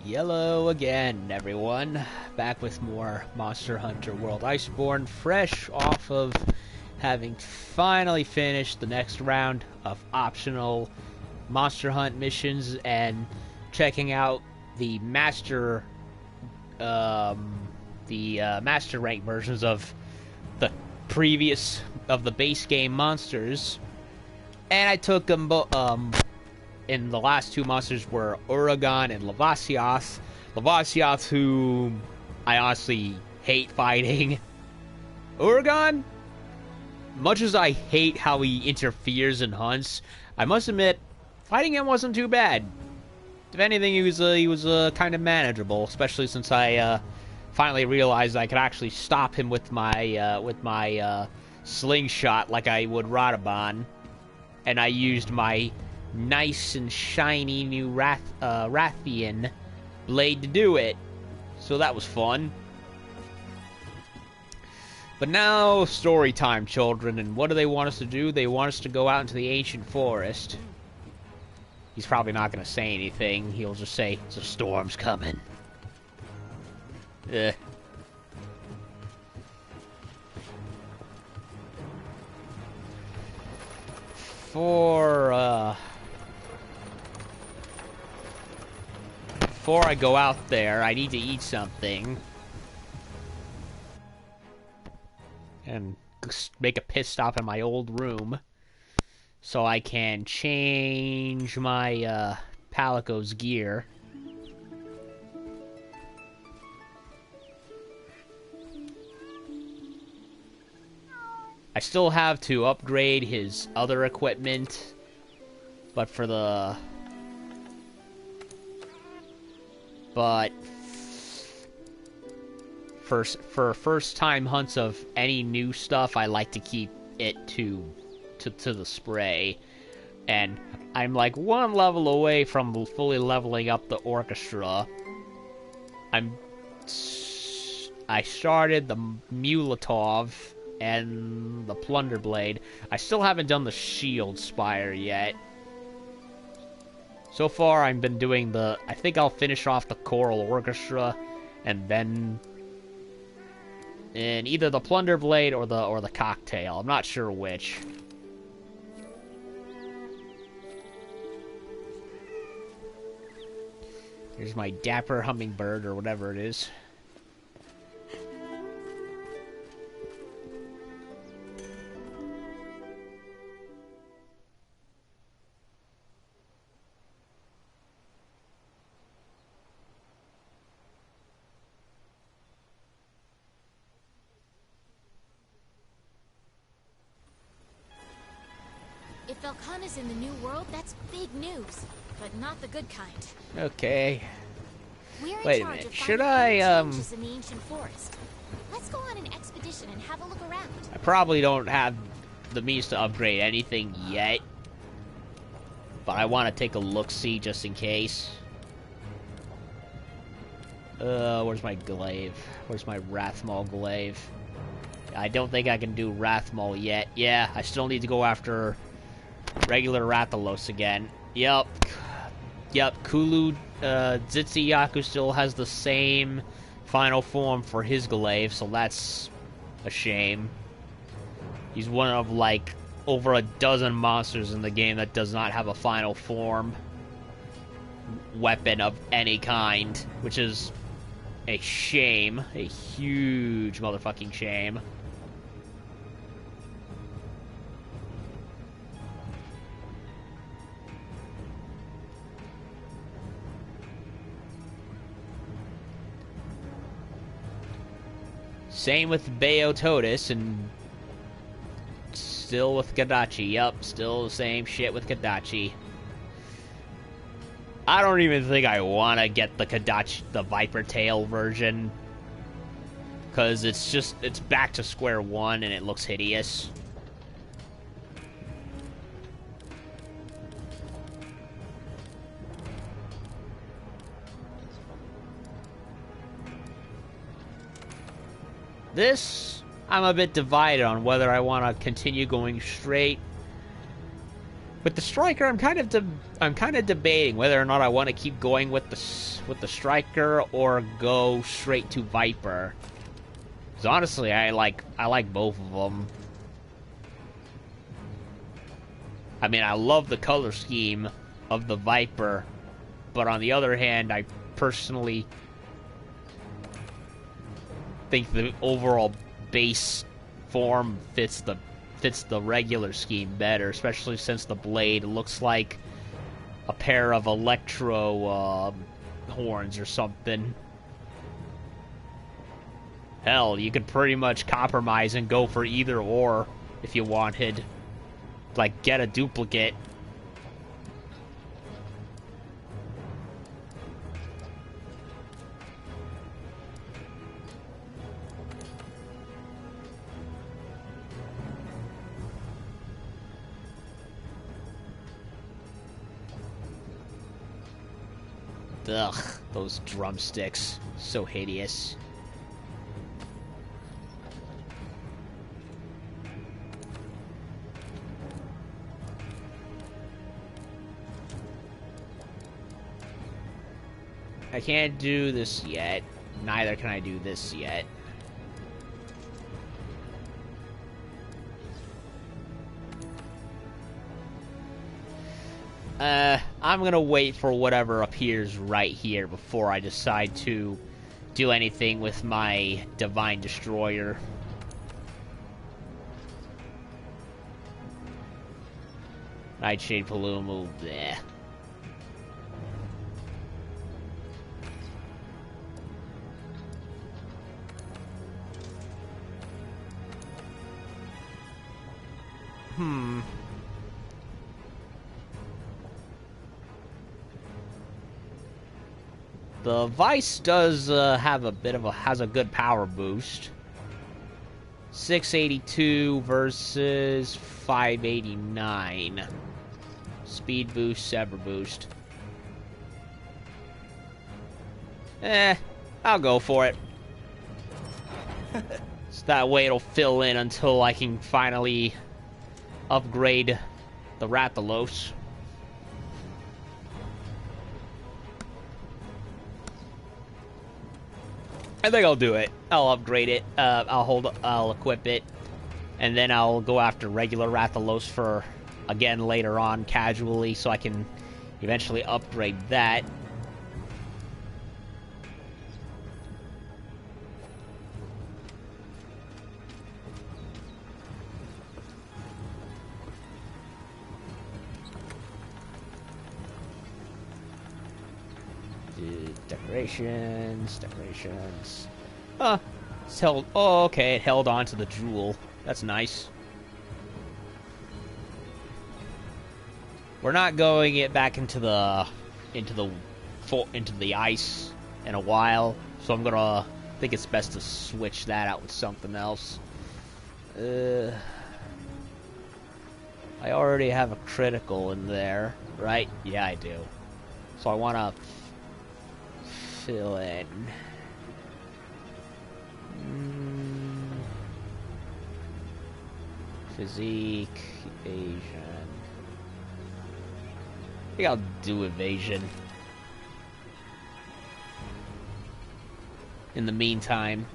Yellow again, everyone. Back with more Monster Hunter World Iceborne, fresh off of having finally finished the next round of optional Monster Hunt missions and checking out the master rank versions of the base game monsters. And I took them in the last two monsters were Uragan and Lavasiath. Lavasiath, who I honestly hate fighting. Uragan, much as I hate how he interferes and hunts, I must admit, fighting him wasn't too bad. If anything, he was kind of manageable, especially since I finally realized I could actually stop him with my slingshot like I would Radabon, and I used my nice and shiny new Rathian blade to do it. So that was fun. But now, story time, children. And what do they want us to do? They want us to go out into the ancient forest. He's probably not going to say anything. He'll just say, the storm's coming. Ugh. Before I go out there, I need to eat something. And make a pit stop in my old room. So I can change my Palico's gear. I still have to upgrade his other equipment. But for first time hunts of any new stuff, I like to keep it to the spray. And I'm like one level away from fully leveling up the orchestra. I started the Mulatov and the Plunder Blade. I still haven't done the Shield Spire yet. So far, I've been doing I think I'll finish off the Choral Orchestra, and then in either the Plunder Blade or the Cocktail. I'm not sure which. Here's my Dapper Hummingbird, or whatever it is. If Velkhana's in the New World, that's big news, but not the good kind. Okay. Wait a minute. Should I changes in the ancient forest. Let's go on an expedition and have a look around. I probably don't have the means to upgrade anything yet, but I want to take a look-see just in case. Where's my glaive? Where's my Rathmol glaive? I don't think I can do Rathmol yet. Yeah, I still need to go after regular Rathalos again. Yep. Kulu Zitsuyaku still has the same final form for his glaive, so that's a shame. He's one of, like, over a dozen monsters in the game that does not have a final form weapon of any kind, which is a shame. A huge motherfucking shame. Same with Beototis, and still with Kadachi. Yup, still the same shit with Kadachi. I don't even think I want to get the Kadachi, the Viper Tail version, because it's back to square one and it looks hideous. This, I'm a bit divided on whether I want to continue going straight With the striker, I'm kind of debating whether or not I want to keep going with the striker or go straight to Viper. Because honestly, I like both of them. I mean, I love the color scheme of the Viper, but on the other hand, I personally think the overall base form fits the regular scheme better, especially since the blade looks like a pair of electro horns or something. Hell, you could pretty much compromise and go for either or if you wanted. Like, get a duplicate. Ugh, those drumsticks. So hideous. I can't do this yet. Neither can I do this yet. I'm gonna wait for whatever appears right here before I decide to do anything with my Divine Destroyer. Nightshade Palumu, bleh. The Vice does have a bit of has a good power boost. 682 versus 589. Speed boost, Sever boost. I'll go for it. So that way it'll fill in until I can finally upgrade the Rathalos. I think I'll do it. I'll upgrade it. I'll equip it, and then I'll go after regular Rathalos for again later on casually, so I can eventually upgrade that. Decorations. It's held. Oh, okay. It held on to the jewel. That's nice. We're not going it back into the ice in a while, so I'm gonna think it's best to switch that out with something else. I already have a critical in there, right? Yeah, I do. So I wanna fill in. Physique, evasion. I think I'll do evasion. In the meantime.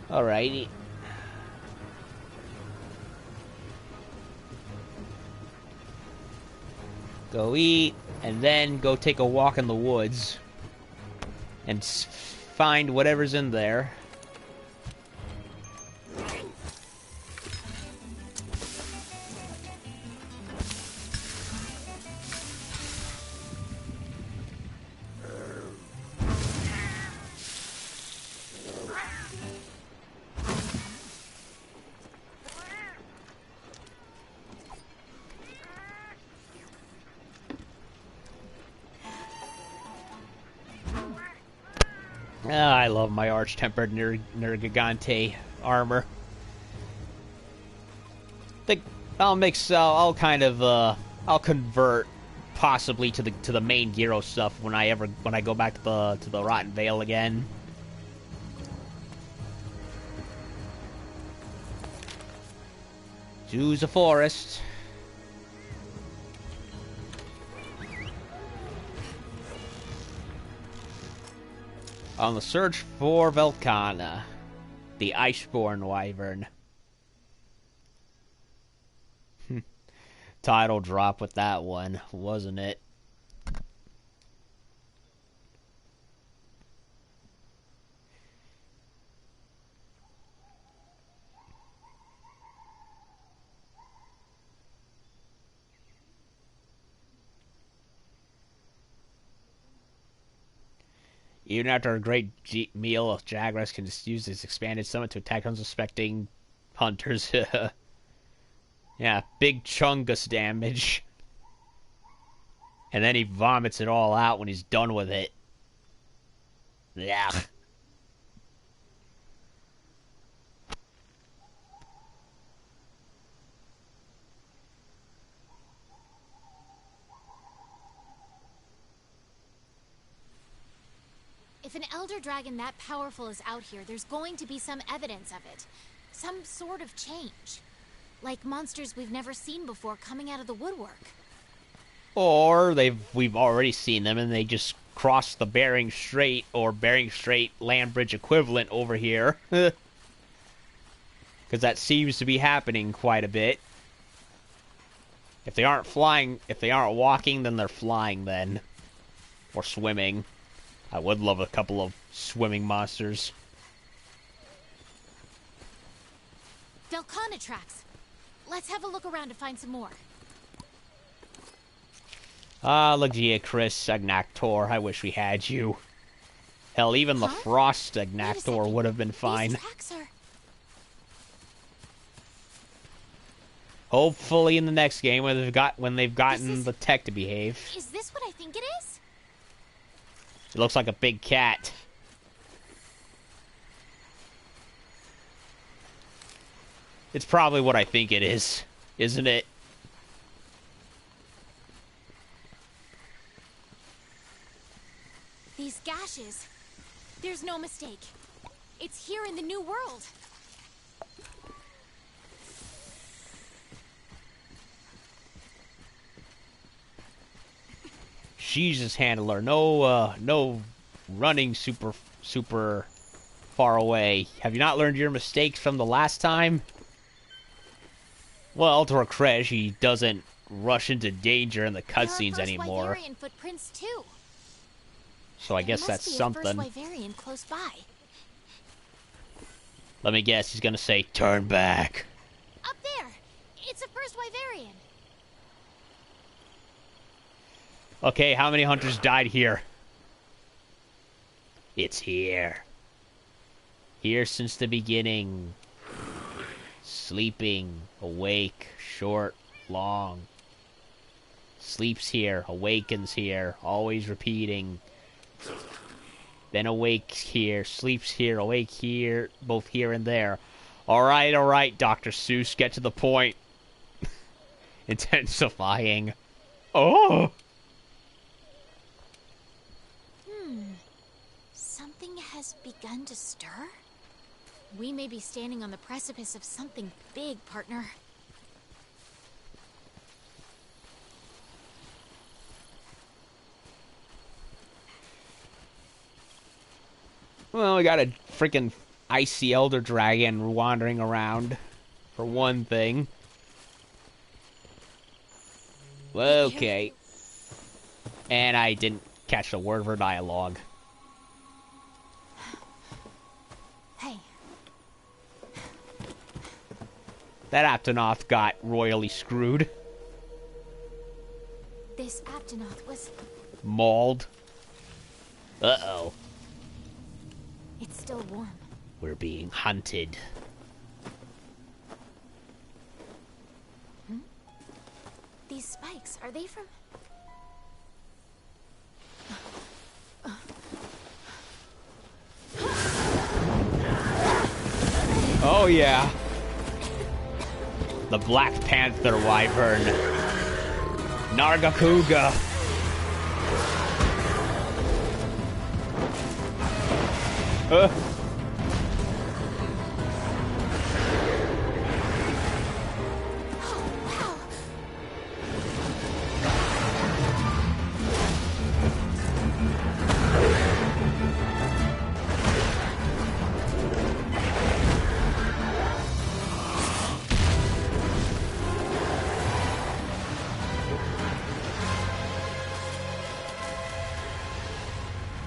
Alrighty. Go eat, and then go take a walk in the woods. And find whatever's in there. I love my arch-tempered Nargacugga armor. I'll convert possibly to the main Gyro stuff when I go back to the Rotten Vale again. To the forest. On the search for Velkhana, the Iceborne wyvern. Title drop with that one, wasn't it? Even after a great meal, Tigrex can just use his expanded summit to attack unsuspecting hunters. Yeah, big chungus damage. And then he vomits it all out when he's done with it. Yeah. If an elder dragon that powerful is out here, there's going to be some evidence of it. Some sort of change. Like monsters we've never seen before coming out of the woodwork. Or we've already seen them and they just crossed the Bering Strait or Bering Strait land bridge equivalent over here. Because that seems to be happening quite a bit. If they aren't flying, if they aren't walking, then they're flying then. Or swimming. I would love a couple of swimming monsters. Velkhana tracks. Let's have a look around to find some more. Ah, Legia Chris Agnactor. I wish we had you. Hell, even the Frost Agnactor would have been fine. These tracks are... Hopefully in the next game when they've gotten the tech to behave. Is this what I think it is? It looks like a big cat. It's probably what I think it is, isn't it? These gashes. There's no mistake. It's here in the New World. Jesus, handler, no running super far away. Have you not learned your mistakes from the last time? Well, to our credit, he doesn't rush into danger in the cutscenes anymore. Wyverian footprints too. So I guess that's something. There must be a first Wyverian close by. Let me guess, he's gonna say, "Turn back." Up there, it's a first Wyverian. Okay, how many hunters died here? It's here. Here since the beginning. Sleeping, awake, short, long. Sleeps here, awakens here, always repeating. Then awakes here, sleeps here, awake here, both here and there. Alright, Dr. Seuss, get to the point. Intensifying. Oh! Something has begun to stir? We may be standing on the precipice of something big, partner. Well, we got a freaking icy elder dragon wandering around, for one thing. Okay. And I didn't catch a word of her dialogue. Hey. That Aptonoth got royally screwed. This Aptonoth was... mauled. Uh-oh. It's still warm. We're being hunted. These spikes, are they from... Oh yeah. The Black Panther wyvern. Nargacuga.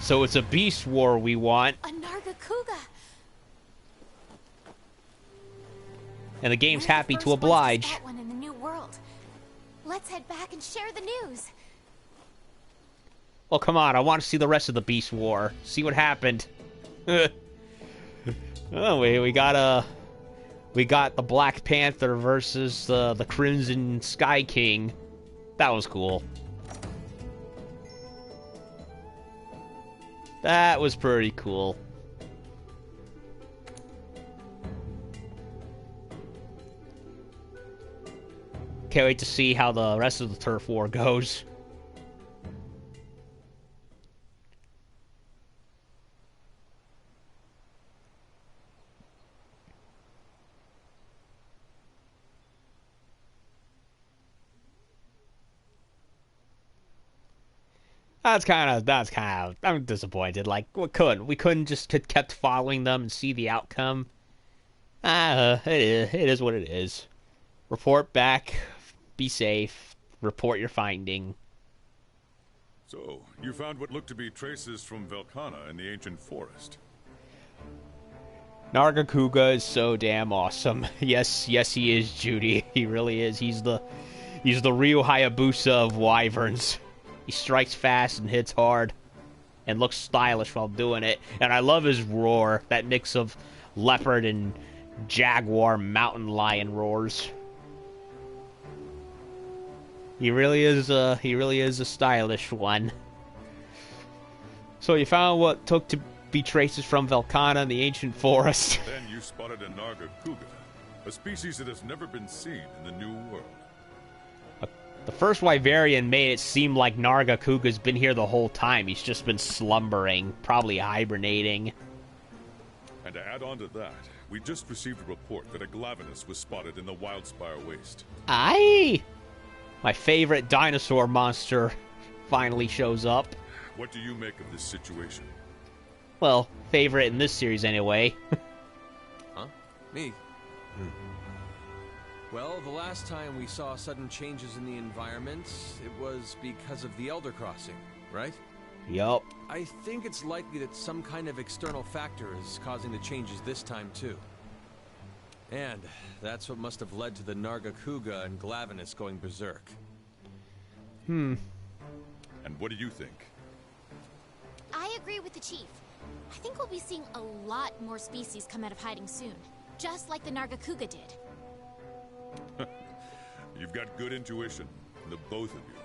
So it's a beast war we want. A Nargacuga. And the game's We're the happy first to ones oblige. spot one in the new world. Let's head back and share the news. Well, come on, I want to see the rest of the beast war. See what happened. Oh, we got the Black Panther versus the Crimson Sky King. That was cool. That was pretty cool. Can't wait to see how the rest of the turf war goes. That's kind of. I'm disappointed. Like, we couldn't just kept following them and see the outcome. It is what it is. Report back. Be safe. Report your finding. So, you found what looked to be traces from Velkhana in the ancient forest. Nargacuga is so damn awesome. Yes, he is, Judy. He really is. He's the real Hayabusa of wyverns. He strikes fast and hits hard, and looks stylish while doing it. And I love his roar, that mix of leopard and jaguar mountain lion roars. He really is a stylish one. So you found what took to be traces from Velkhana in the ancient forest. Then you spotted a Nargacuga, a species that has never been seen in the New World. The first Wyverian made it seem like Nargacuga's been here the whole time. He's just been slumbering, probably hibernating. And to add on to that, we just received a report that a Glavenus was spotted in the Wildspire Waste. Aye! My favorite dinosaur monster finally shows up. What do you make of this situation? Well, favorite in this series anyway. Huh? Me? Well, the last time we saw sudden changes in the environment, it was because of the Elder Crossing, right? Yup. I think it's likely that some kind of external factor is causing the changes this time, too. And that's what must have led to the Nargacuga and Glavenus going berserk. And what do you think? I agree with the chief. I think we'll be seeing a lot more species come out of hiding soon. Just like the Nargacuga did. You've got good intuition, the both of you.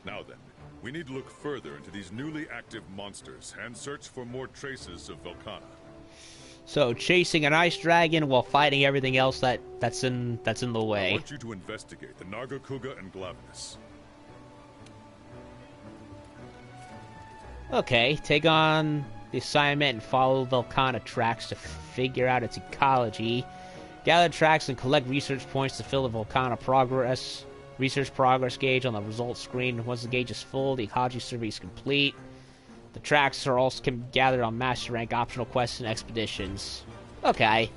Now then, we need to look further into these newly active monsters and search for more traces of Velkhana. So chasing an ice dragon while fighting everything else that's in the way. I want you to investigate the Nargacuga and Glavenus. Okay, take on the assignment and follow Velkhana tracks to figure out its ecology. Gather tracks and collect research points to fill the Velkhana research progress gauge on the results screen. Once the gauge is full, the ecology survey is complete. The tracks are also can be gathered on master rank optional quests and expeditions. Okay.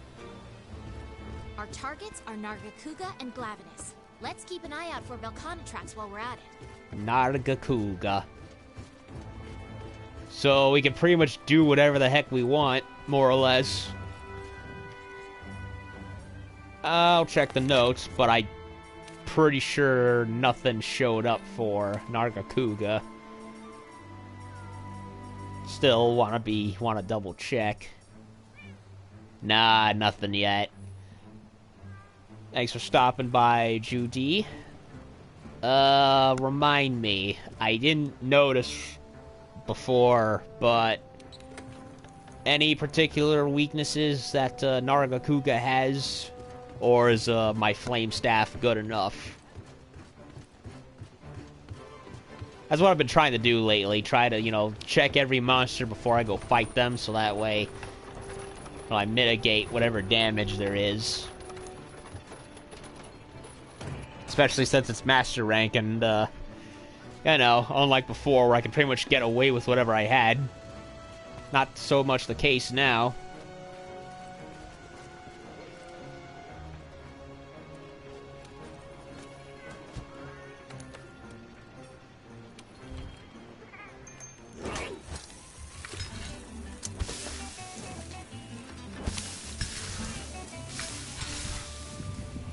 Our targets are Nargacuga and Glavenus. Let's keep an eye out for Velkhana tracks while we're at it. Nargacuga. So we can pretty much do whatever the heck we want, more or less. I'll check the notes, but I'm pretty sure nothing showed up for Nargacuga. Still wanna double check. Nah, nothing yet. Thanks for stopping by, Judy. Remind me. I didn't notice before, but any particular weaknesses that Nargacuga has? Or is my flame staff good enough? That's what I've been trying to do lately. Try to, check every monster before I go fight them, so that way I mitigate whatever damage there is. Especially since it's master rank and, unlike before where I could pretty much get away with whatever I had. Not so much the case now.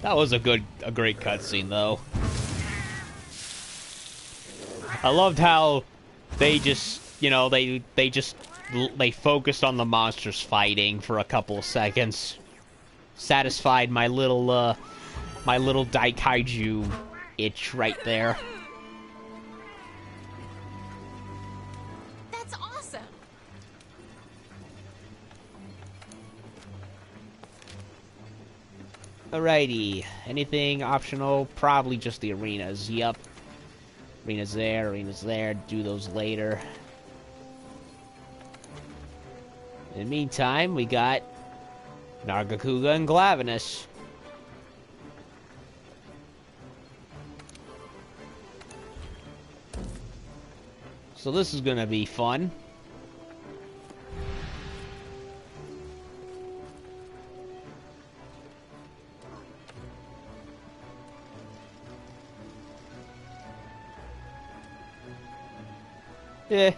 That was a great cutscene, though. I loved how they just, you know, they focused on the monsters fighting for a couple of seconds. Satisfied my little Daikaiju itch right there. That's awesome. Alrighty. Anything optional? Probably just the arenas. Yep. Arenas there. Do those later. In the meantime, we got Nargacuga and Glavenus. So this is gonna be fun. Yeah.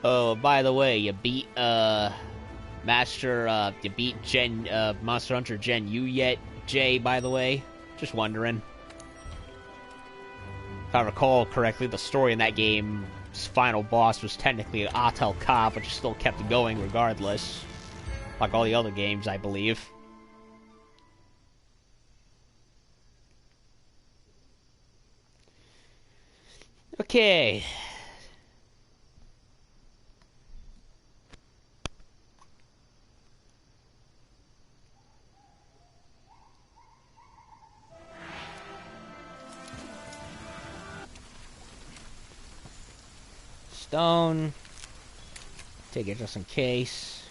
Oh, by the way, you beat, you beat Monster Hunter Gen U yet, Jay, by the way? Just wondering. If I recall correctly, the story in that game's final boss was technically Atel Ka, but you still kept it going regardless. Like all the other games, I believe. Okay. Stone. Take it just in case.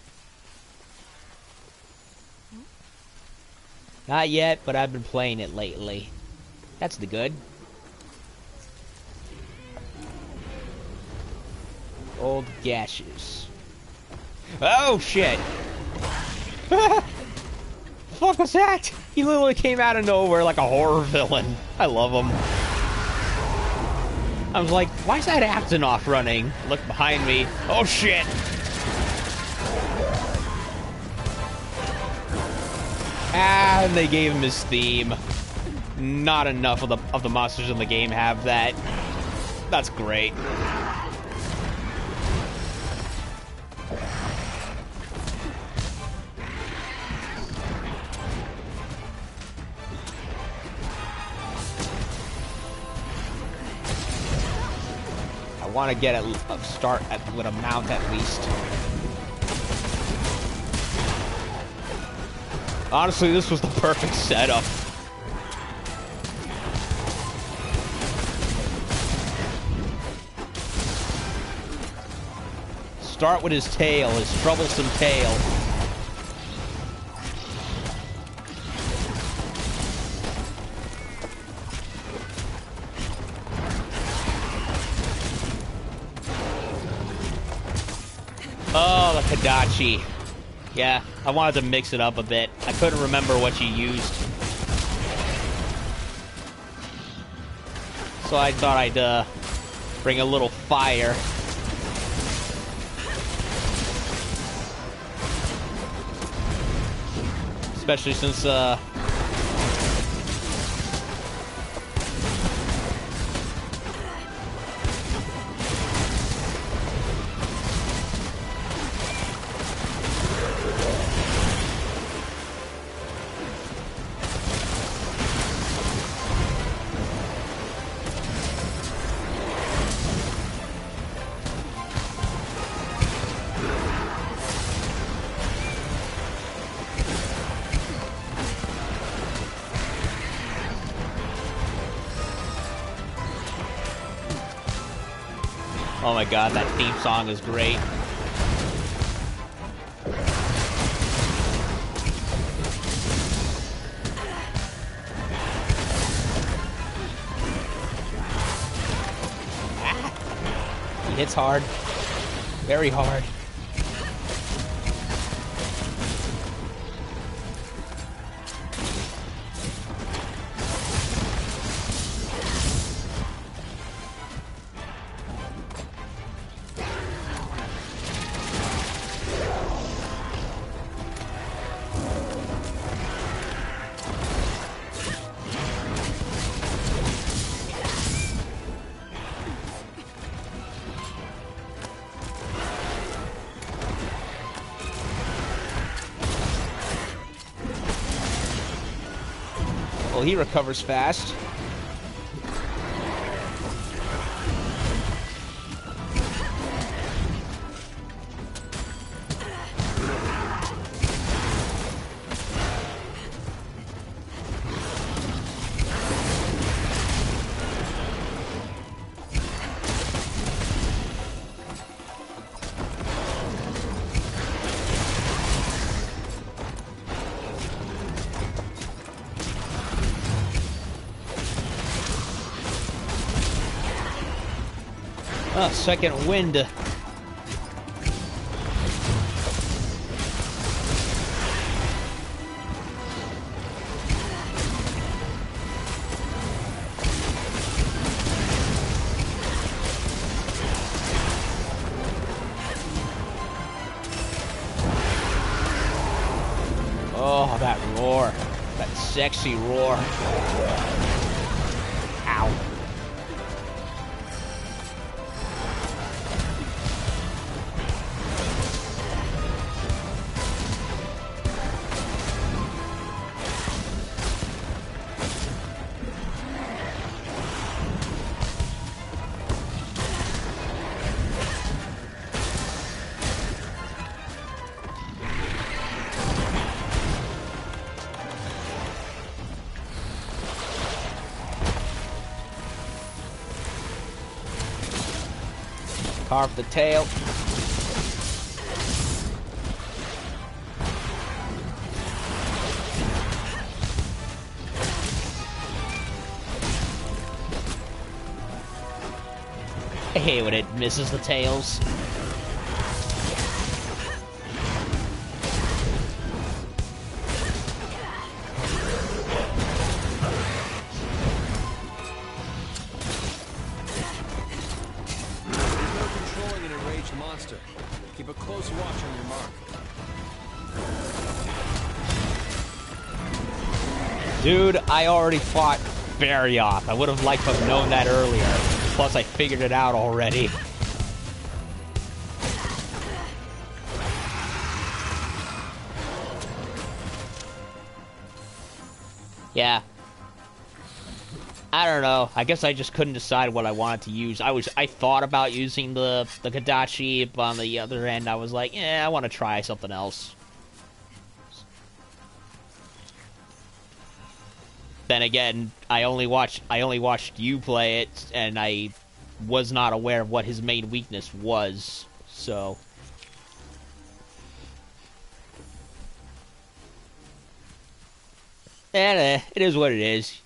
Not yet, but I've been playing it lately. That's the good. Old gashes. Oh shit! Fuck was that? He literally came out of nowhere like a horror villain. I love him. I was like, why is that Aptonoff running? Look behind me. Oh shit! And they gave him his theme. Not enough of the monsters in the game have that. That's great. I want to get a start with a mount at least. Honestly, this was the perfect setup. Start with his tail, his troublesome tail. Oh, the Kadachi. Yeah, I wanted to mix it up a bit. I couldn't remember what you used. So I thought I'd bring a little fire. Especially since oh my god, that theme song is great. Ah, he hits hard. Very hard. Well, he recovers fast. Oh, second wind. Oh, that roar. That sexy roar. Ow. Carve the tail. I hate when it misses the tails. Keep a close watch on your mark. Dude, I already fought Barrioth. I would have liked to have known that earlier. Plus, I figured it out already. Yeah. I don't know. I guess I just couldn't decide what I wanted to use. I thought about using the Kadachi, but on the other end, I was like, yeah, I want to try something else. Then again, I only watched you play it, and I was not aware of what his main weakness was. So, and it is what it is.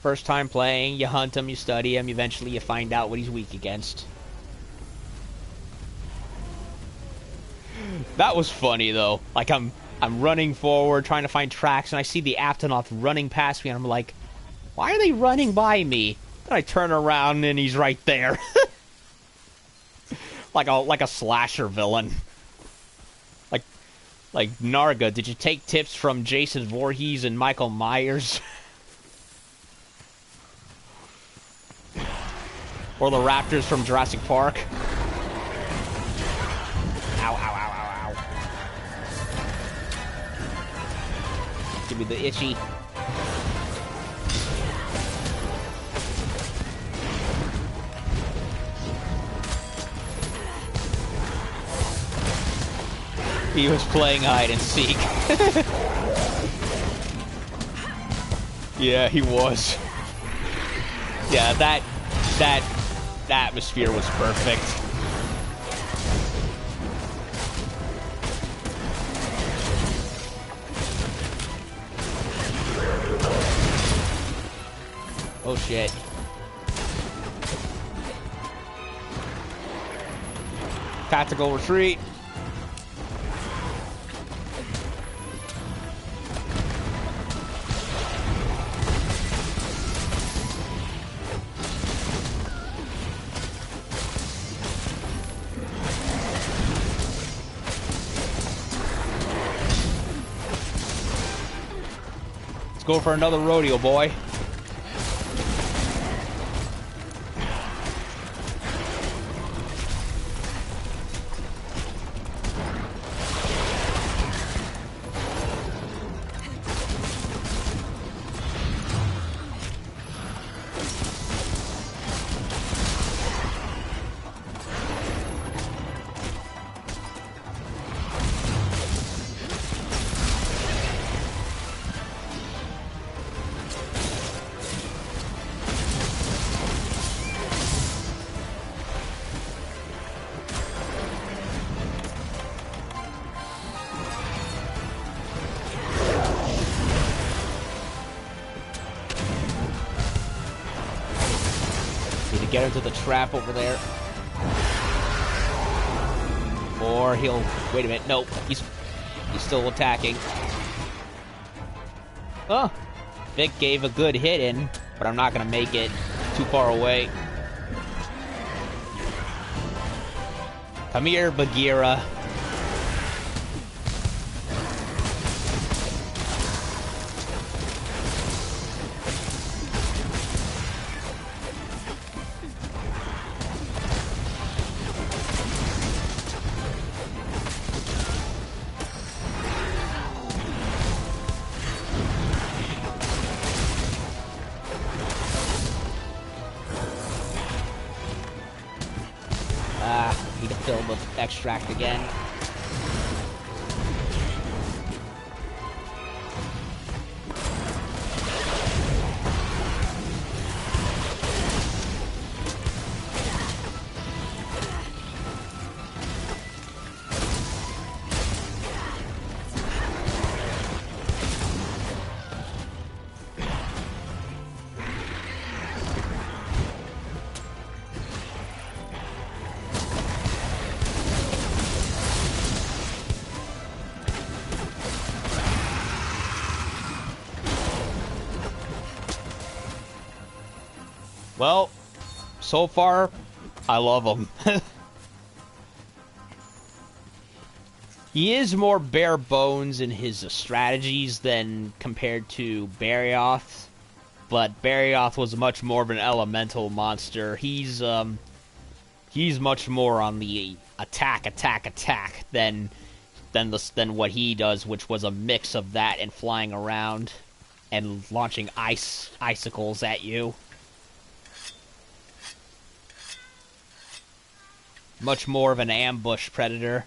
First time playing, you hunt him, you study him, eventually you find out what he's weak against. That was funny though. Like I'm running forward, trying to find tracks, and I see the Aptonoth running past me, and I'm like, why are they running by me? Then I turn around and he's right there. like a slasher villain. Like Narga, did you take tips from Jason Voorhees and Michael Myers? Or the raptors from Jurassic Park? Ow, ow, ow, ow, ow. Give me the itchy. He was playing hide and seek. Yeah, he was. Yeah, that atmosphere was perfect. Oh shit. Tactical retreat. Let's go for another rodeo, boy. get into the trap over there. Or he'll... Wait a minute. Nope. He's still attacking. Oh. Vic gave a good hit in, but I'm not going to make it too far away. Come here, Bagheera. Filled with extract again. Well, so far, I love him. He is more bare bones in his strategies than compared to Barioth, but Barioth was much more of an elemental monster. He's much more on the attack than what he does, which was a mix of that and flying around and launching icicles at you. Much more of an ambush predator.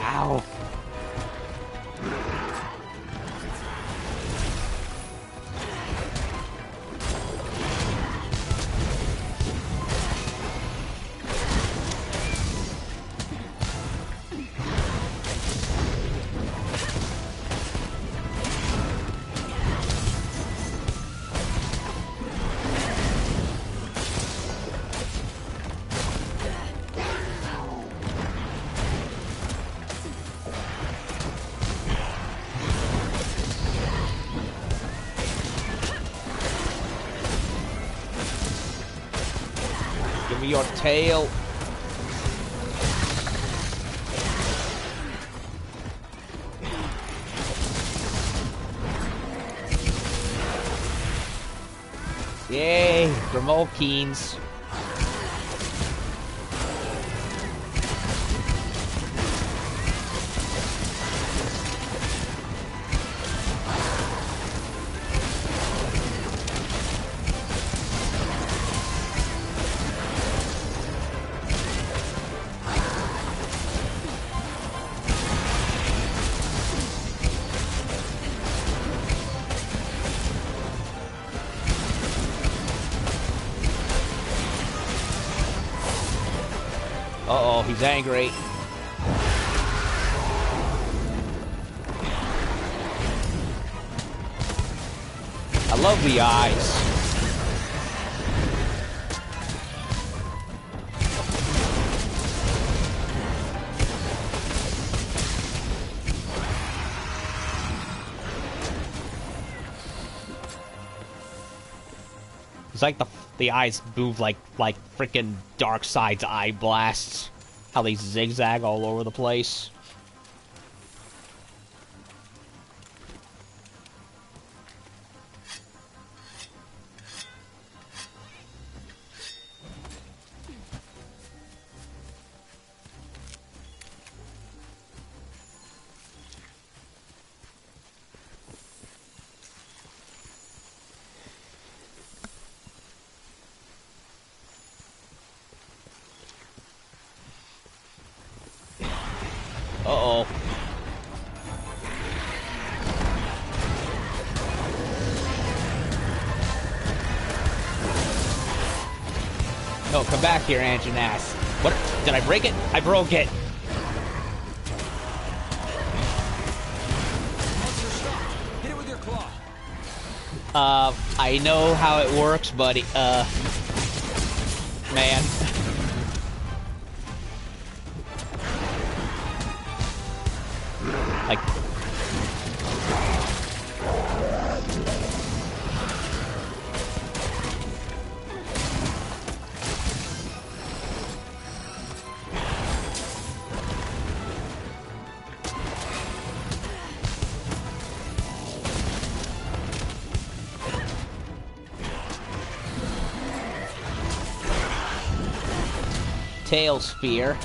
Ow. Give me your tail. Yay, Grimolkines. Uh-oh, he's angry. I love the eyes. It's like the eyes move like freaking Darkseid's eye blasts. How they zigzag all over the place. No, come back here, engine ass. What? Did I break it? I broke it. Monster, stop! Hit it with your claw. I know how it works, buddy. Man. Like... Tail spear.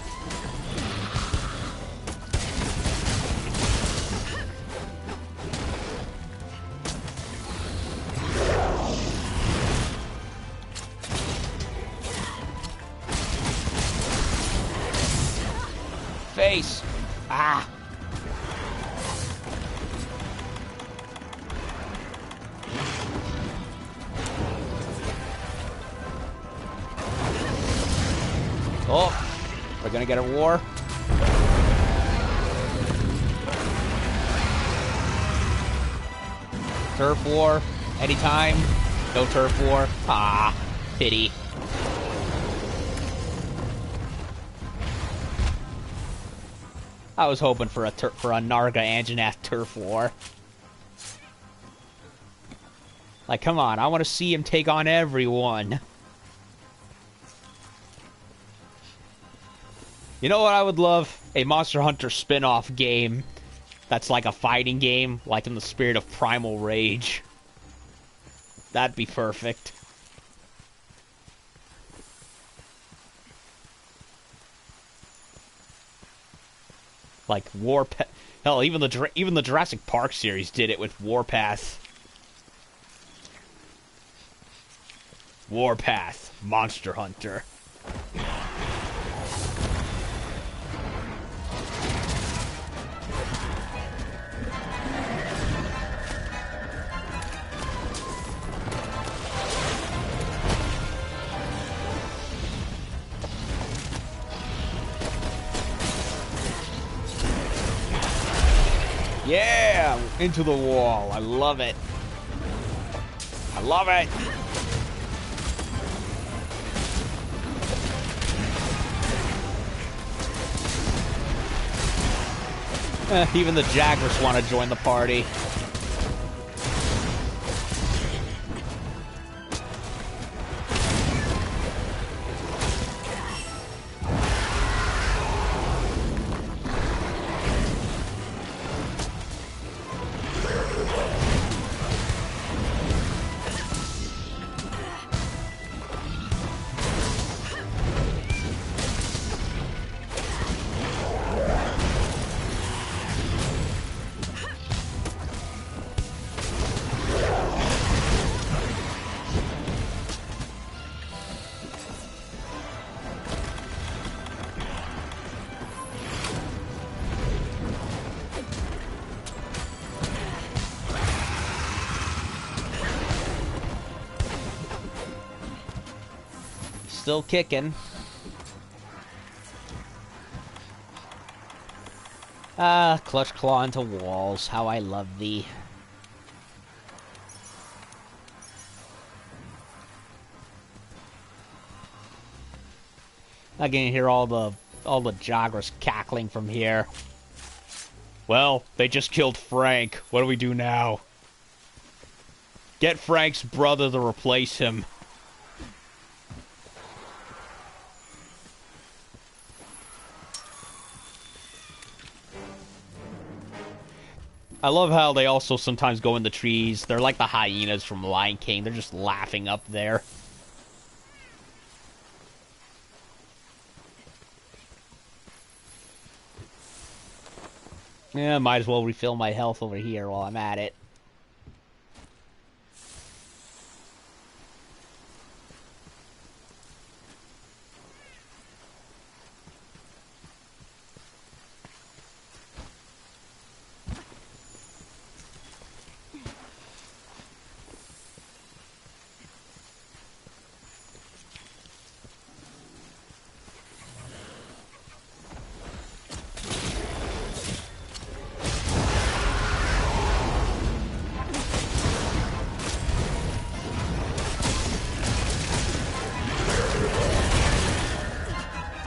Face. Ah. Oh, we're gonna get a war. Turf war, anytime. No turf war. Ah, pity. I was hoping for a Narga Anjanath turf war. Like, come on, I want to see him take on everyone. You know what I would love? A Monster Hunter spin-off game that's like a fighting game, like in the spirit of Primal Rage. That'd be perfect. Like Warpath. Hell, even the Jurassic Park series did it with Warpath. Warpath, Monster Hunter. Yeah! Into the wall. I love it. I love it! Even the Jaggers want to join the party. Still kicking. Ah, clutch claw into walls. How I love thee. I can hear all the joggers cackling from here. Well, they just killed Frank. What do we do now? Get Frank's brother to replace him. I love how they also sometimes go in the trees. They're like the hyenas from Lion King. They're just laughing up there. Yeah, might as well refill my health over here while I'm at it.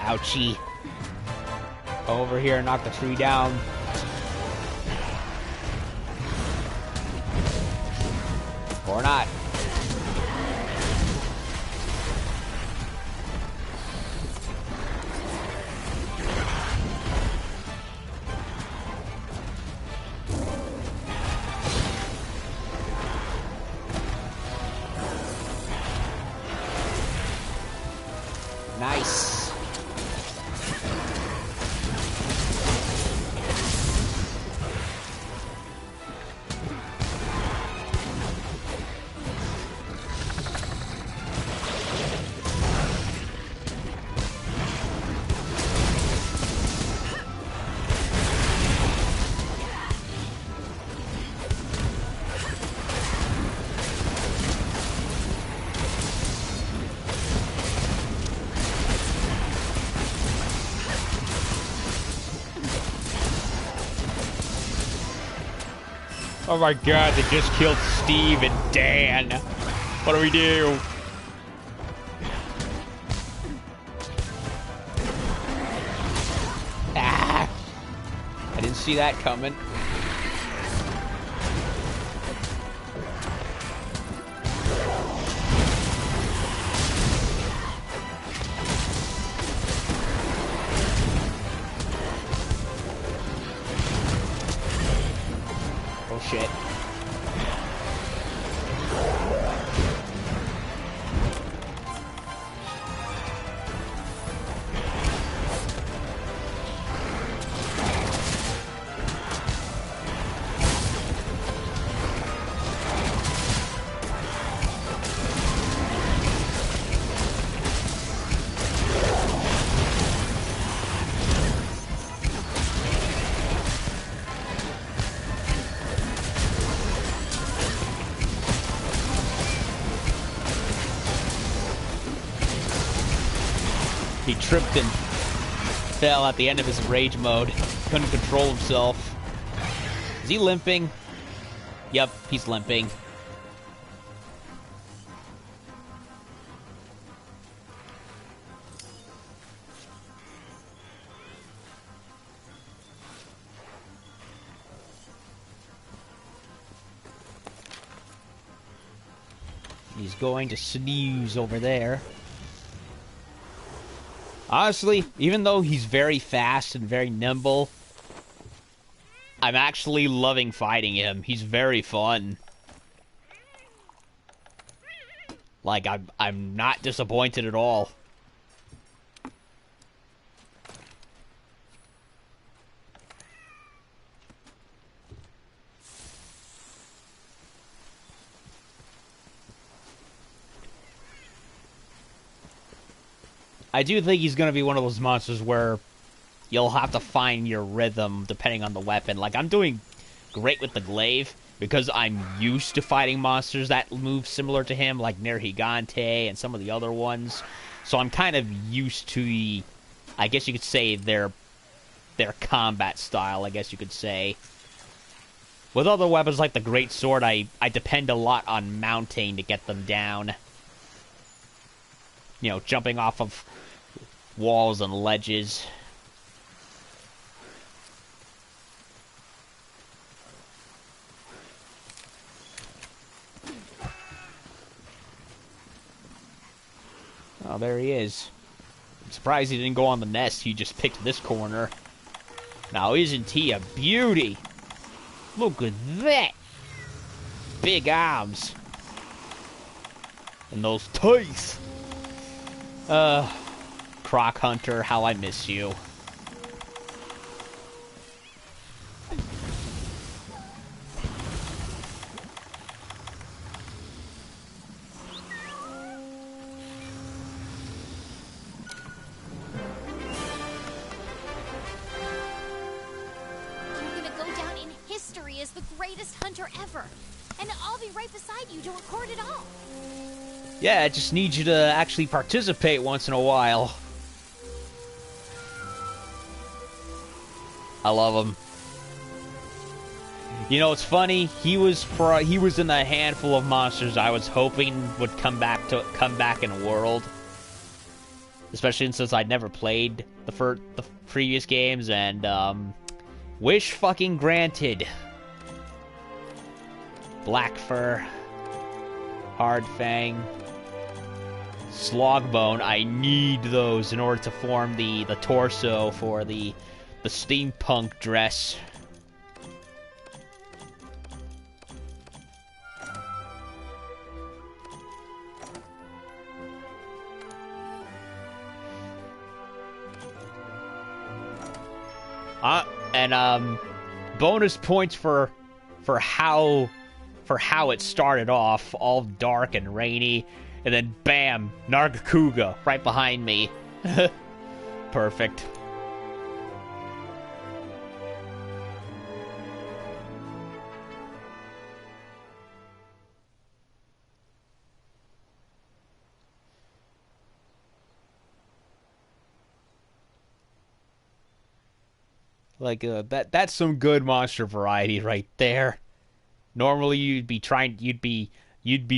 Ouchie. Over here, knock the tree down. Or not. Nice. Oh my god, they just killed Steve and Dan. What do we do? Ah! I didn't see that coming. Shit. He tripped and fell at the end of his rage mode. Couldn't control himself. Is he limping? Yep, he's limping. He's going to snooze over there. Honestly, even though he's very fast and very nimble, I'm actually loving fighting him. He's very fun. Like, I'm not disappointed at all. I do think he's going to be one of those monsters where you'll have to find your rhythm depending on the weapon. Like, I'm doing great with the glaive because I'm used to fighting monsters that move similar to him, like Nergigante and some of the other ones. So I'm kind of used to the, I guess you could say, their combat style, I guess you could say. With other weapons like the Great Sword, I depend a lot on mounting to get them down. You know, jumping off of walls and ledges. Oh, there he is. I'm surprised he didn't go on the nest. He just picked this corner. Now, isn't he a beauty? Look at that! Big arms. And those teeth! Croc Hunter, how I miss you. You're gonna go down in history as the greatest hunter ever. And I'll be right beside you to record it all. Yeah, I just need you to actually participate once in a while. I love him. You know, it's funny. He was in a handful of monsters I was hoping would come back in World. especially since I'd never played the previous games, and wish fucking granted. Black fur, hard fang, slogbone. I need those in order to form the torso for the steampunk dress. And bonus points for how it started off, all dark and rainy, and then bam, Nargacuga right behind me. Perfect. Like that's some good monster variety right there. Normally you'd be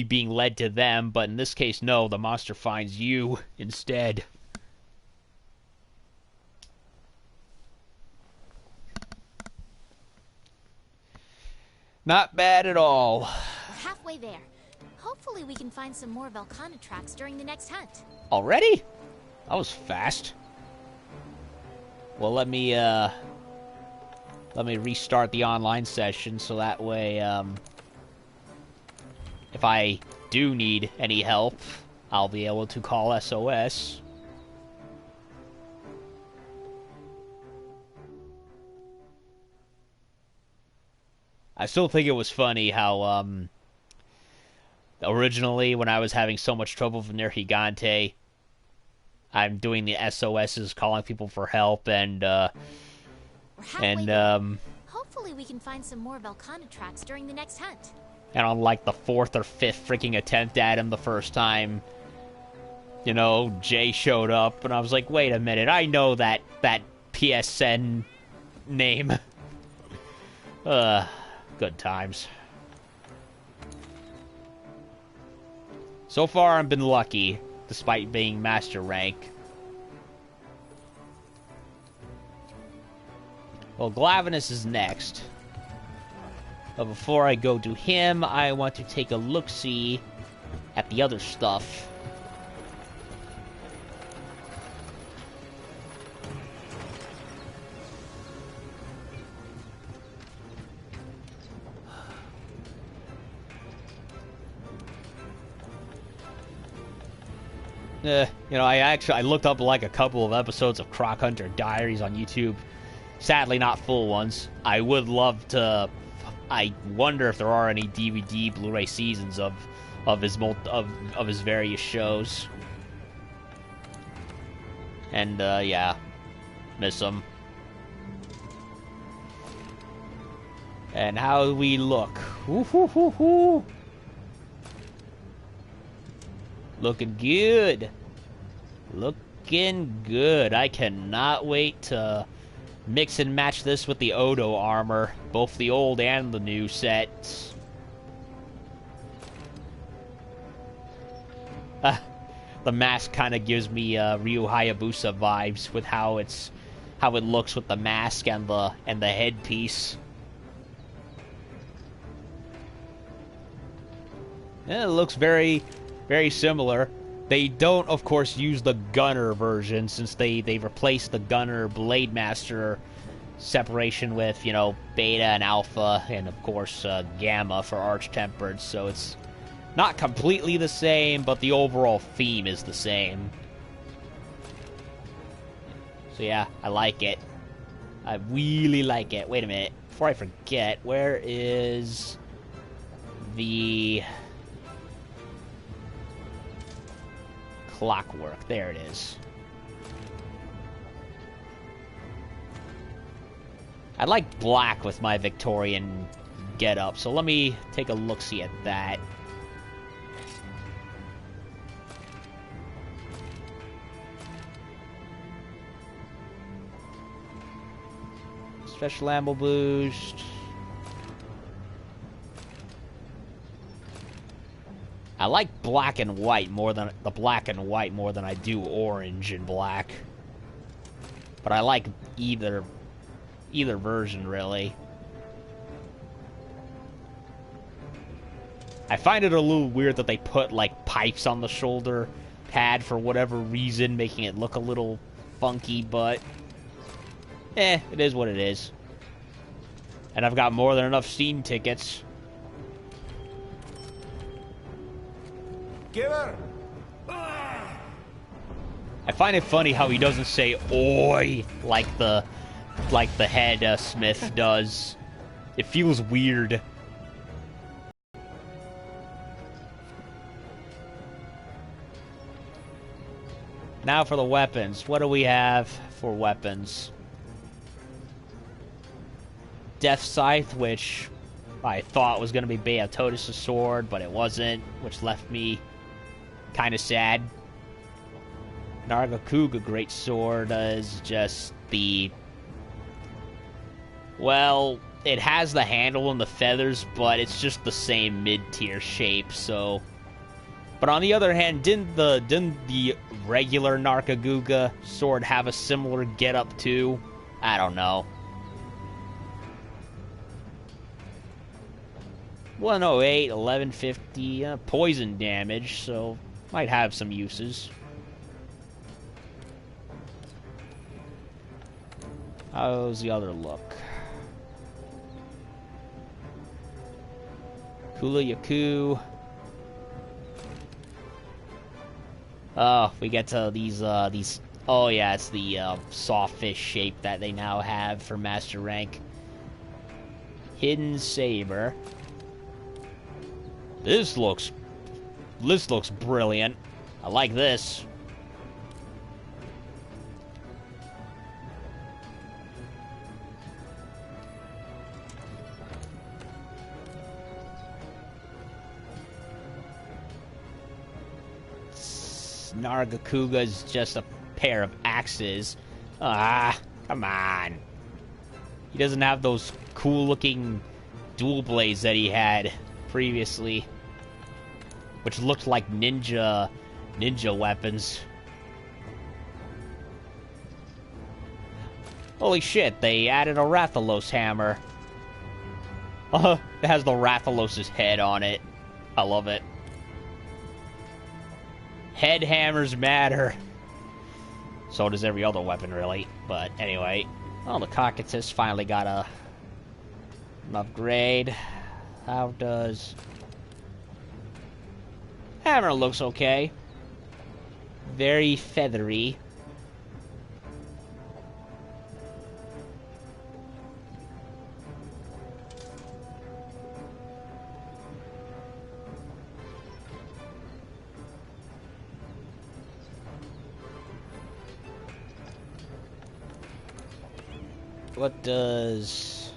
being led to them, but in this case no, the monster finds you instead. Not bad at all. We're halfway there. Hopefully we can find some more Velkhana tracks during the next hunt. Already? That was fast. Well, let me restart the online session so that way, if I do need any help, I'll be able to call SOS. I still think it was funny how, originally when I was having so much trouble with Nergigante, I'm doing the SOSs, calling people for help, and hopefully we can find some more Velkhana tracks during the next hunt. And on like the 4th or 5th freaking attempt at him the first time, you know, Jay showed up, and I was like, wait a minute, I know that PSN name. Good times. So far I've been lucky, despite being master rank. Well, Glavenus is next. But before I go to him, I want to take a look-see at the other stuff. You know, I looked up like a couple of episodes of Croc Hunter Diaries on YouTube. Sadly, not full ones. I would love to. I wonder if there are any DVD, Blu-ray seasons of his various shows. And yeah, miss him. And how we look? Woo-hoo-hoo-hoo. Looking good. Looking good. I cannot wait to mix and match this with the Odo armor, both the old and the new sets. The mask kind of gives me Ryu Hayabusa vibes with how it looks with the mask and the headpiece. Yeah, it looks very, very similar. They don't, of course, use the Gunner version, since they replaced the Gunner Blade Master separation with, you know, Beta and Alpha, and of course Gamma for Arch-Tempered, so it's not completely the same, but the overall theme is the same. So yeah, I like it. I really like it. Wait a minute, before I forget, where is the clockwork? There it is. I like black with my Victorian getup, so let me take a look-see at that. Special ammo boost. I like black and white more than I do orange and black. But I like either version, really. I find it a little weird that they put, like, pipes on the shoulder pad for whatever reason, making it look a little funky, but... it is what it is. And I've got more than enough scene tickets. Give her! I find it funny how he doesn't say "oi" like the head Smith does. It feels weird. Now for the weapons. What do we have for weapons? Death Scythe, which I thought was going to be Beatotus' sword, but it wasn't, which left me kind of sad. Nargacuga Great Sword is just the... Well, it has the handle and the feathers, but it's just the same mid-tier shape, so... But on the other hand, didn't the regular Nargacuga sword have a similar get-up too? I don't know. 108, 1150, poison damage, so might have some uses. How's the other look? Kula Yaku. Oh, we get to these, oh yeah, it's the, sawfish shape that they now have for Master Rank. Hidden Saber. This looks brilliant. I like this. Nargacuga's just a pair of axes. Ah, come on. He doesn't have those cool-looking dual blades that he had previously, which looked like ninja weapons. Holy shit, they added a Rathalos hammer. It has the Rathalos' head on it. I love it. Head hammers matter. So does every other weapon, really. But anyway, oh, the Cocytus finally got an upgrade. How does... Hammer looks okay. Very feathery. What does...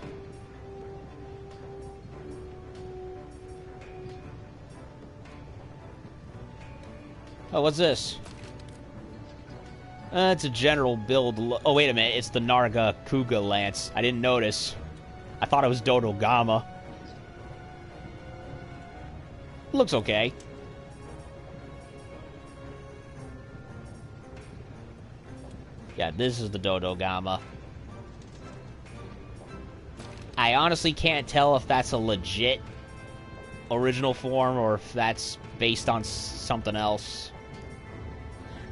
Oh, what's this? It's a general build. Oh, wait a minute. It's the Nargacuga Lance. I didn't notice. I thought it was Dodogama. Looks okay. Yeah, this is the Dodogama. I honestly can't tell if that's a legit original form or if that's based on something else.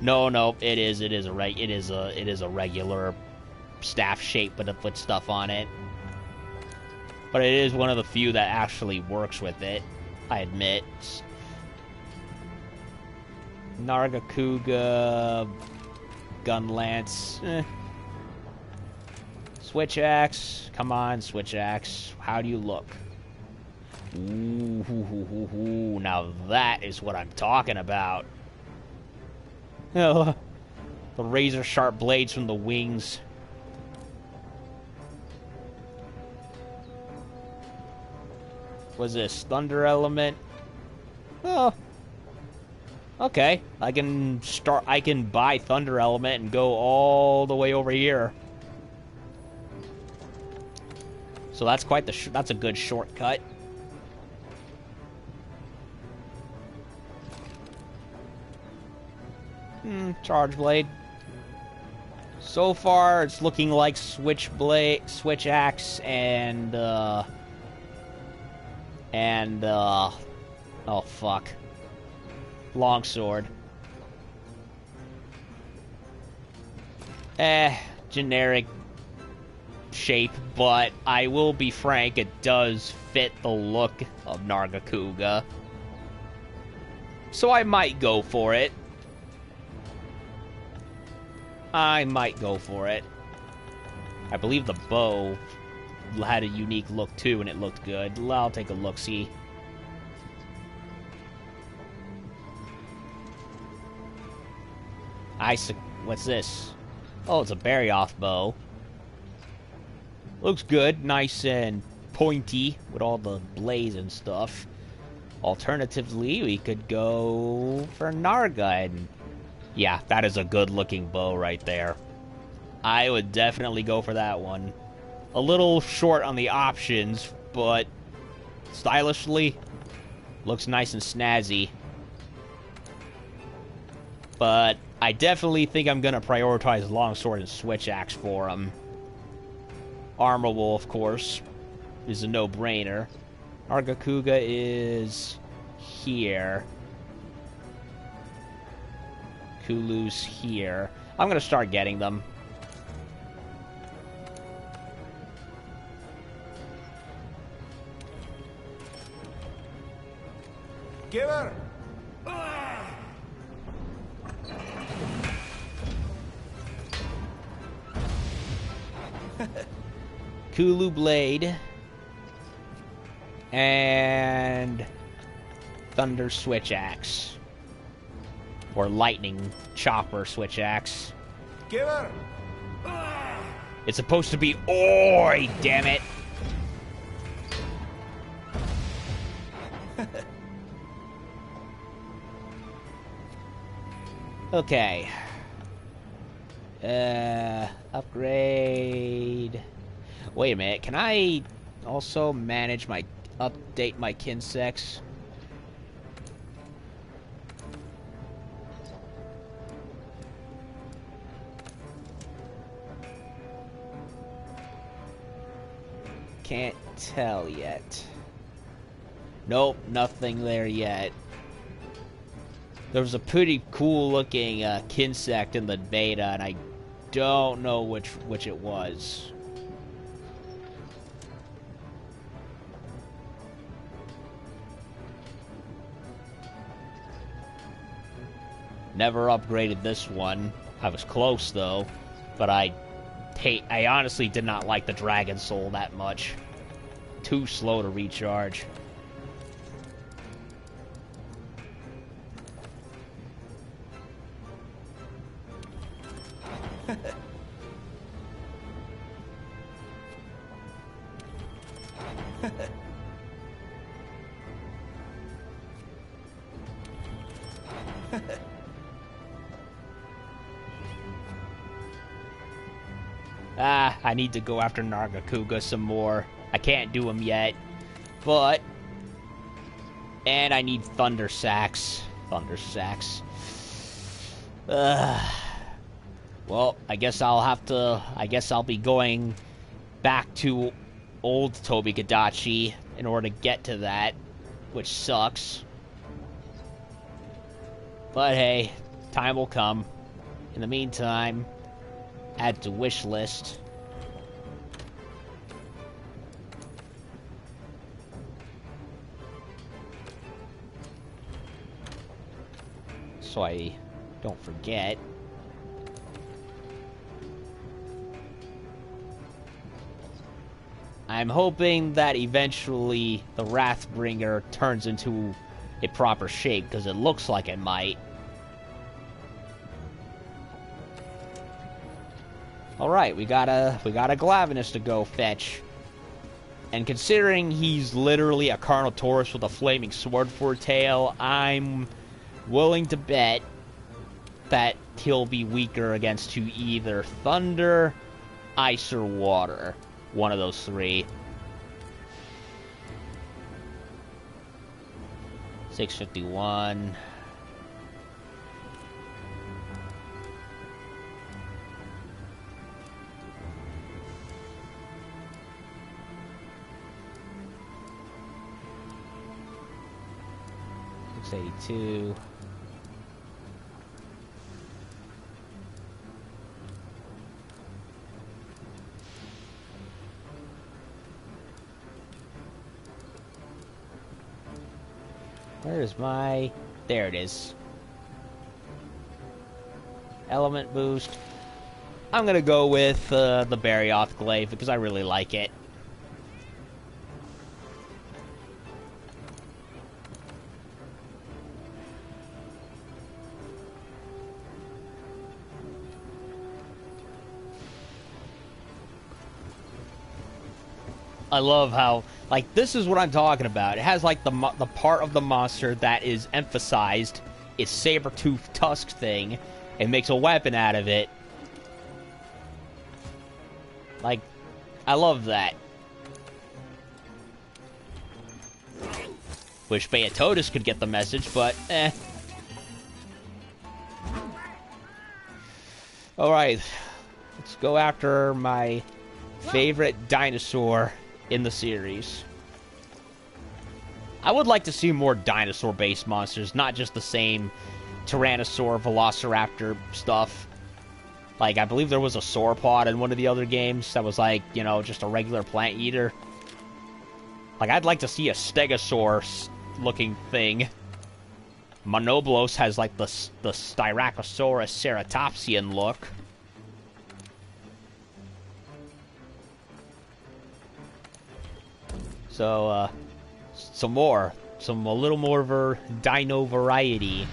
No, it is a regular staff shape with stuff on it. But it is one of the few that actually works with it, I admit. Nargacuga Gun Lance. Switch axe. Come on, switch axe. How do you look? Ooh, now that is what I'm talking about. Oh, the razor sharp blades from the wings. What's this? Thunder element? Oh. Okay. I can buy Thunder element and go all the way over here. So that's quite that's a good shortcut. Charge Blade. So far, it's looking like Switch Axe, and oh fuck, Longsword. Generic shape, but I will be frank, it does fit the look of Nargacuga. So I might go for it. I believe the bow had a unique look too, and it looked good. I'll take a look-see. What's this? Oh, it's a Barioth bow. Looks good, nice and pointy with all the blades and stuff. Alternatively, we could go for Narga, and yeah, that is a good-looking bow right there. I would definitely go for that one. A little short on the options, but stylishly, looks nice and snazzy. But I definitely think I'm going to prioritize Longsword and Switch Axe for him. Armorable, of course, is a no-brainer. Nargacuga is here. Kulu's here. I'm going to start getting them. Give her! Kulu Blade. And Thunder Switch Axe. Or Lightning Chopper Switch Axe. Give her! It's supposed to be Oi, damn it. Okay. Upgrade. Wait a minute, can I also manage my update my Kinsex? Can't tell yet. Nope, nothing there yet. There was a pretty cool looking Kinsect in the beta, and I don't know which it was. Never upgraded this one. I was close though, but I honestly did not like the Dragon Soul that much. Too slow to recharge. I need to go after Nargacuga some more. I can't do him yet, but... And I need Thunder Sax. Well, I guess I'll be going back to old Tobi-Kadachi in order to get to that, which sucks. But hey, time will come. In the meantime, add to wish list. So I don't forget. I'm hoping that eventually the Wrathbringer turns into a proper shape, because it looks like it might. Alright, we got a Glavenus to go fetch. And considering he's literally a Carnotaurus with a flaming sword for a tail, I'm willing to bet that he'll be weaker against either thunder, ice, or water. One of those three. 651. 682. Where's my... There it is. Element boost. I'm gonna go with the Barioth Glaive because I really like it. I love how, like, this is what I'm talking about. It has, like, the part of the monster that is emphasized, its saber-toothed tusk thing, and makes a weapon out of it. Like, I love that. Wish Beatotus could get the message, but, eh. Alright, let's go after my favorite dinosaur in the series. I would like to see more dinosaur-based monsters, not just the same Tyrannosaur, Velociraptor stuff. Like, I believe there was a sauropod in one of the other games that was like, you know, just a regular plant eater. Like, I'd like to see a Stegosaurus-looking thing. Monoblos has, like, the Styracosaurus ceratopsian look. So, a little more of a dino variety.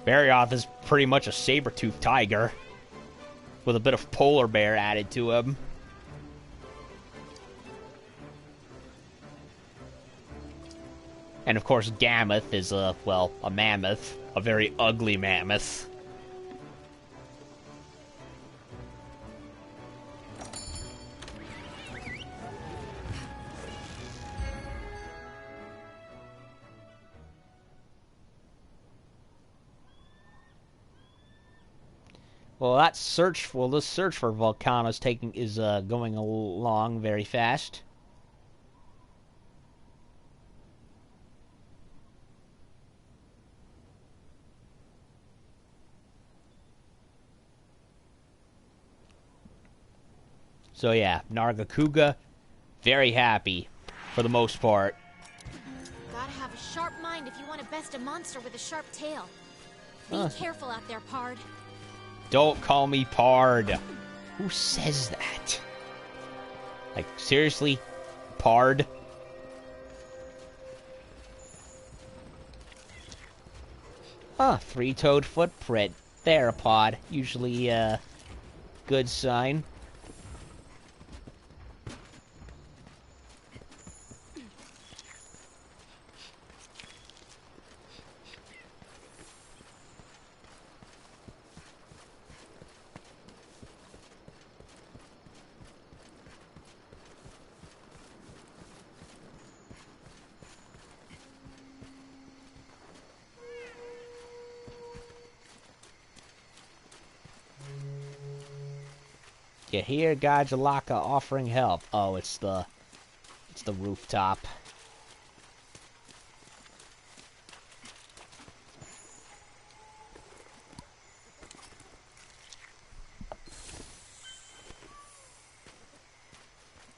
Barioth is pretty much a saber-toothed tiger, with a bit of polar bear added to him. And of course, Gammoth is a mammoth, a very ugly mammoth. Well, this search for Velkhana is going along very fast. So yeah, Nargacuga, very happy for the most part. Gotta have a sharp mind if you want to best a monster with a sharp tail. Be careful out there, Pard. Don't call me Pard. Who says that? Like, seriously? Pard? Three-toed footprint. Theropod. Usually, good sign. You hear Gajalaka offering help. Oh, it's the rooftop.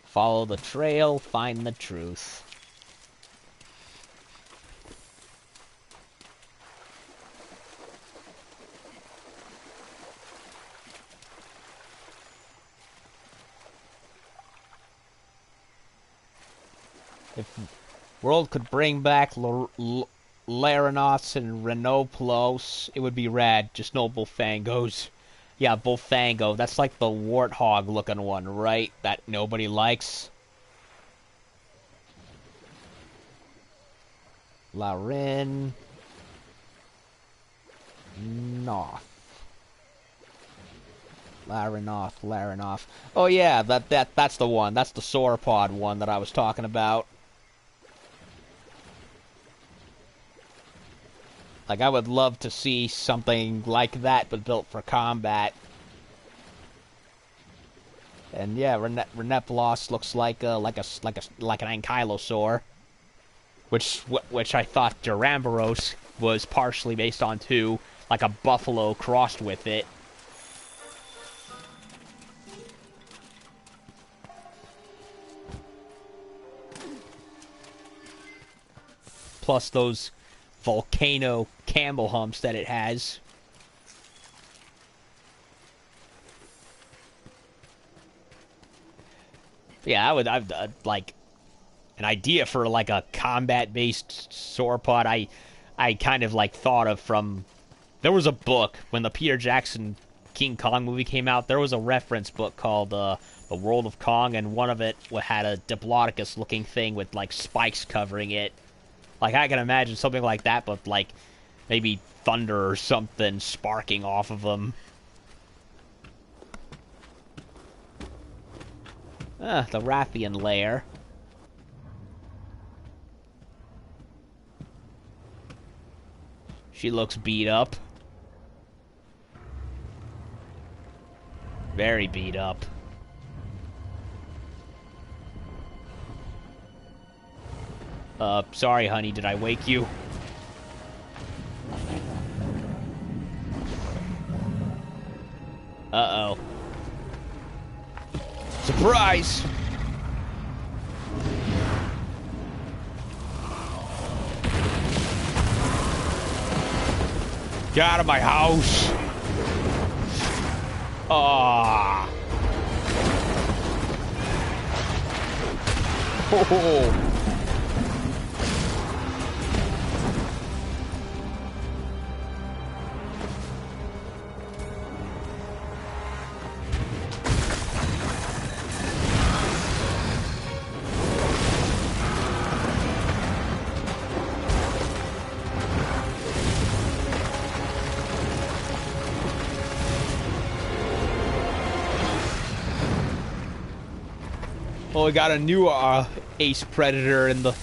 Follow the trail, find the truth. If world could bring back Laranoths and Renoplos, it would be rad. Just no Bullfangos. Yeah, Bullfango. That's like the warthog-looking one, right? That nobody likes. Laranoth. Laranoth. Oh yeah, that's the one. That's the sauropod one that I was talking about. Like, I would love to see something like that, but built for combat. And yeah, Reneplos looks like an ankylosaur. which I thought Duramboros was partially based on too, like a buffalo crossed with it. Plus those volcano camel humps that it has. Yeah, I've like an idea for like a combat-based sauropod. I kind of like thought of from. There was a book when the Peter Jackson King Kong movie came out. There was a reference book called The World of Kong, and one of it had a Diplodocus-looking thing with like spikes covering it. Like I can imagine something like that, but like maybe thunder or something sparking off of them. The Rathian lair. She looks beat up. Very beat up. Sorry, honey, did I wake you? Uh-oh. Surprise! Get out of my house! Ah! Oh! Oh, we got a new ace predator in the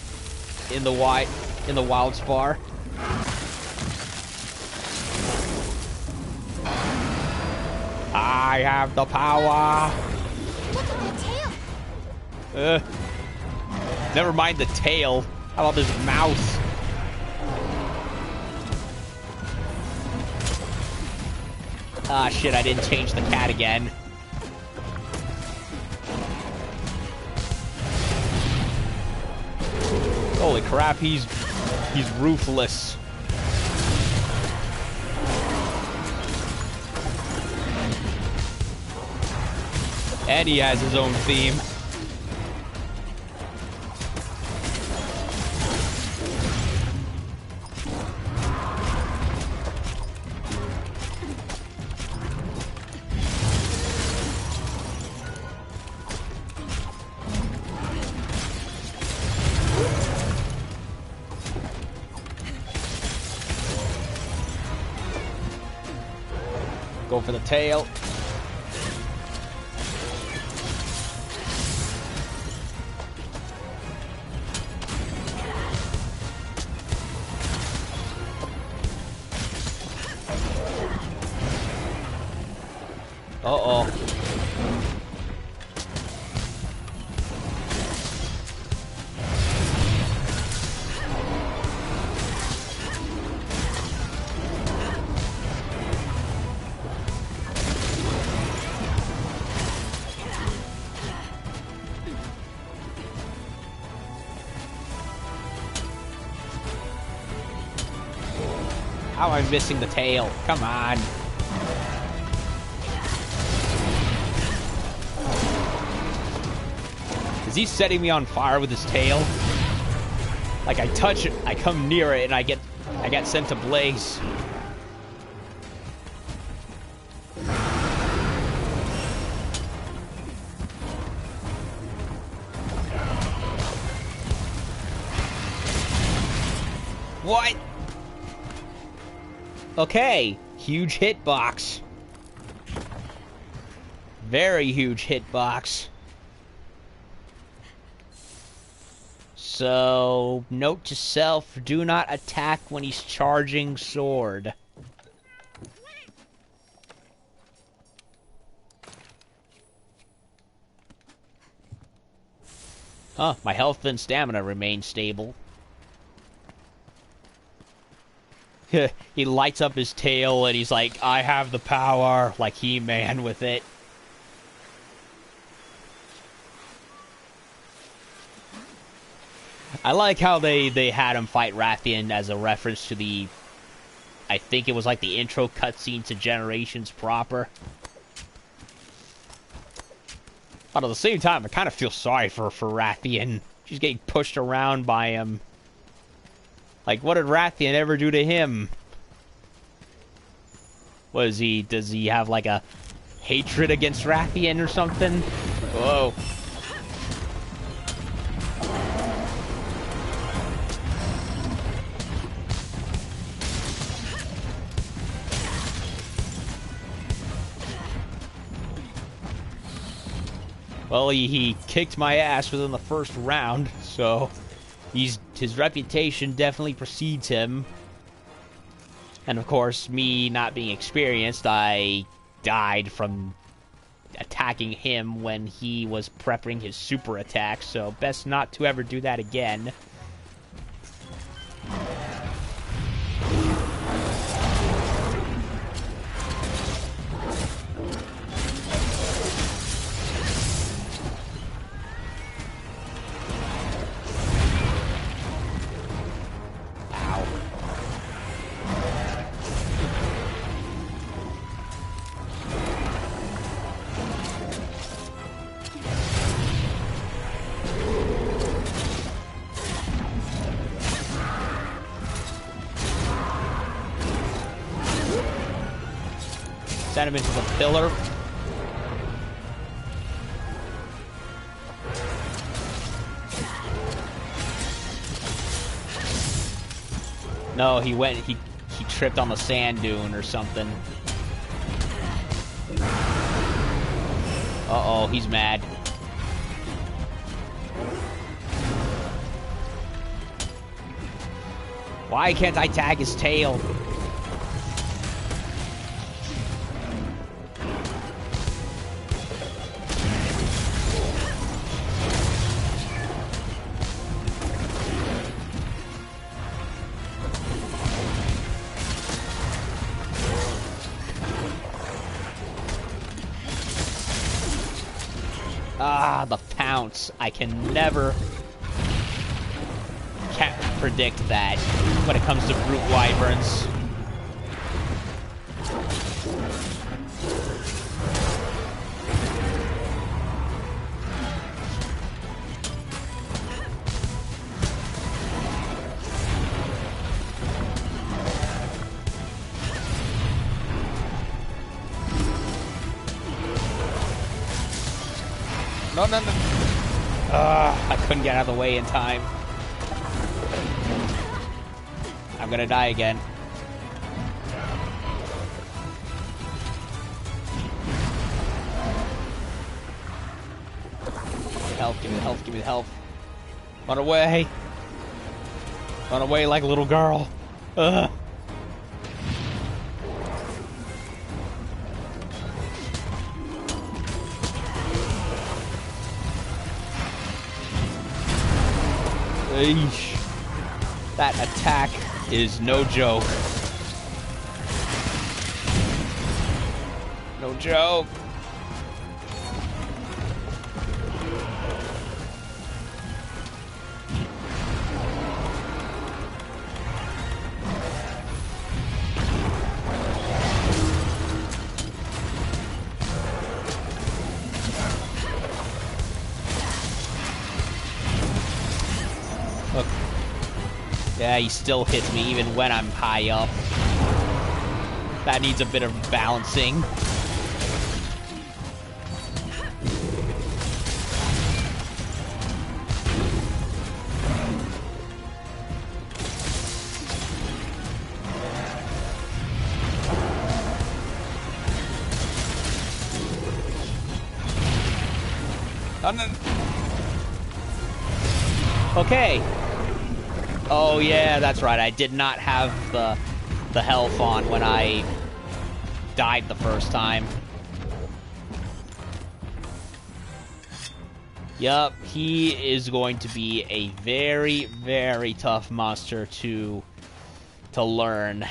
wild spar. I have the power. Look at that tail. Never mind the tail. How about this mouth? Ah, shit! I didn't change the cat again. Holy crap, he's ruthless. And he has his own theme. Go for the tail. Uh-oh. How am I missing the tail? Come on. Is he setting me on fire with his tail? Like I touch it, I come near it, and I get sent to blaze. What? Okay, huge hitbox. Very huge hitbox. So, note to self, do not attack when he's charging sword. Huh, my health and stamina remain stable. He lights up his tail and he's like, I have the power, like He-Man with it. I like how they had him fight Rathian as a reference to the, I think it was like the intro cutscene to Generations proper. But at the same time, I kind of feel sorry for Rathian. She's getting pushed around by him. Like, what did Rathian ever do to him? What is he? Does he have like a hatred against Rathian or something? Whoa. Well, he kicked my ass within the first round, so his reputation definitely precedes him. And of course, me not being experienced, I died from attacking him when he was prepping his super attack, so best not to ever do that again. Send him into the pillar. No, he tripped on the sand dune or something. Uh-oh, he's mad. Why can't I tag his tail? Ah, the pounce. I can never predict that when it comes to brute wyverns. No. I couldn't get out of the way in time. I'm gonna die again. Health, give me the health, give me the health. Run away. Run away like a little girl. Ugh. Eesh. That attack is no joke. No joke. Look. Yeah, he still hits me even when I'm high up. That needs a bit of balancing. Okay. Oh yeah, that's right. I did not have the health on when I died the first time. Yup, he is going to be a very, very tough monster to to learn.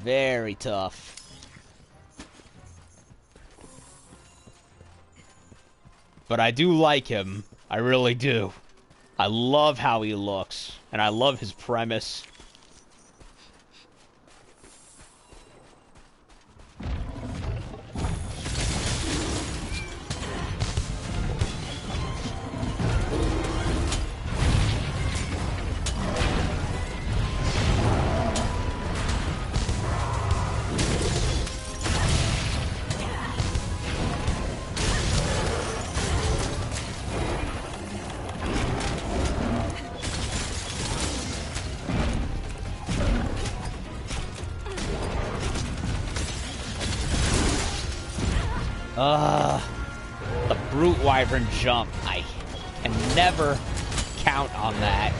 Very tough. But I do like him. I really do. I love how he looks. And I love his premise. The Brute Wyvern jump. I can never count on that.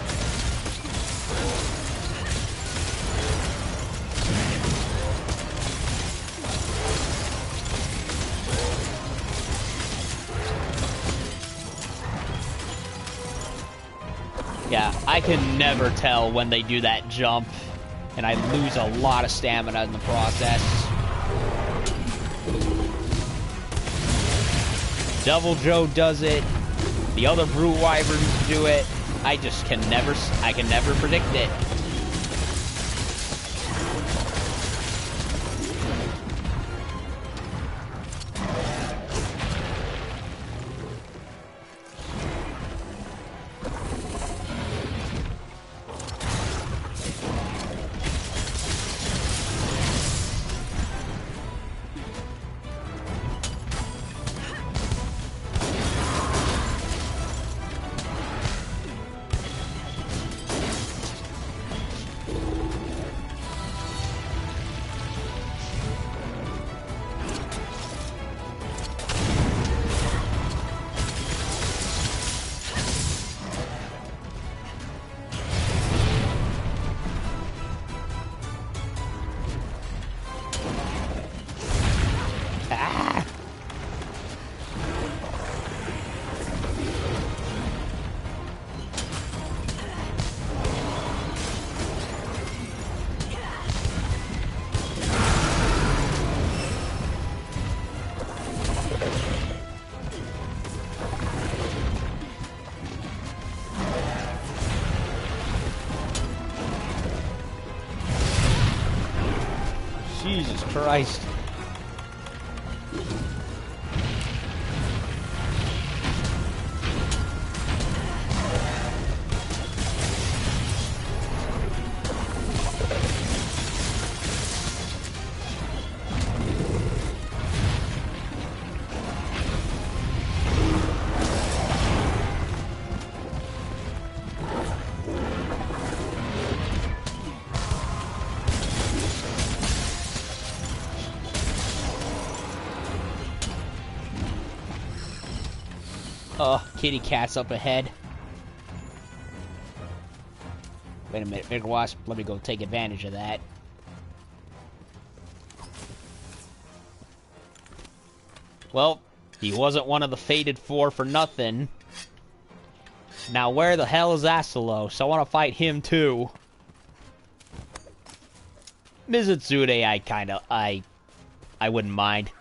Yeah, I can never tell when they do that jump, and I lose a lot of stamina in the process. Devil Joe does it. The other Brute Wyverns do it. I can never predict it. Jesus Christ. Kitty cat's up ahead. Wait a minute, Big Wasp, let me go take advantage of that. Well, he wasn't one of the fated four for nothing. Now where the hell is Asalos? I want to fight him too. Mizutsude, I wouldn't mind.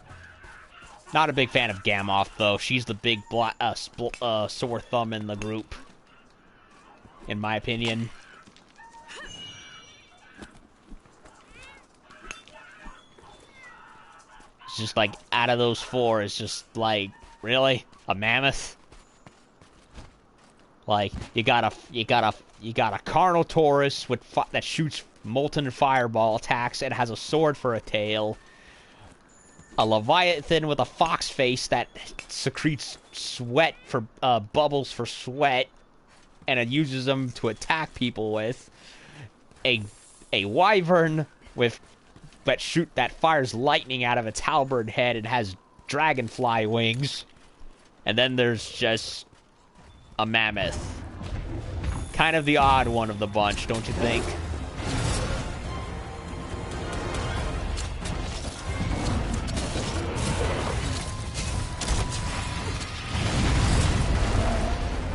Not a big fan of Gamoth, though. She's the big sore thumb in the group, in my opinion. It's just like, out of those four, it's just like, really? A mammoth? Like, you got a Carnotaurus with that shoots molten fireball attacks and has a sword for a tail. A Leviathan with a fox face that secretes sweat for bubbles for sweat, and it uses them to attack people with. A Wyvern that fires lightning out of its halberd head and has dragonfly wings. And then there's just a mammoth. Kind of the odd one of the bunch, don't you think?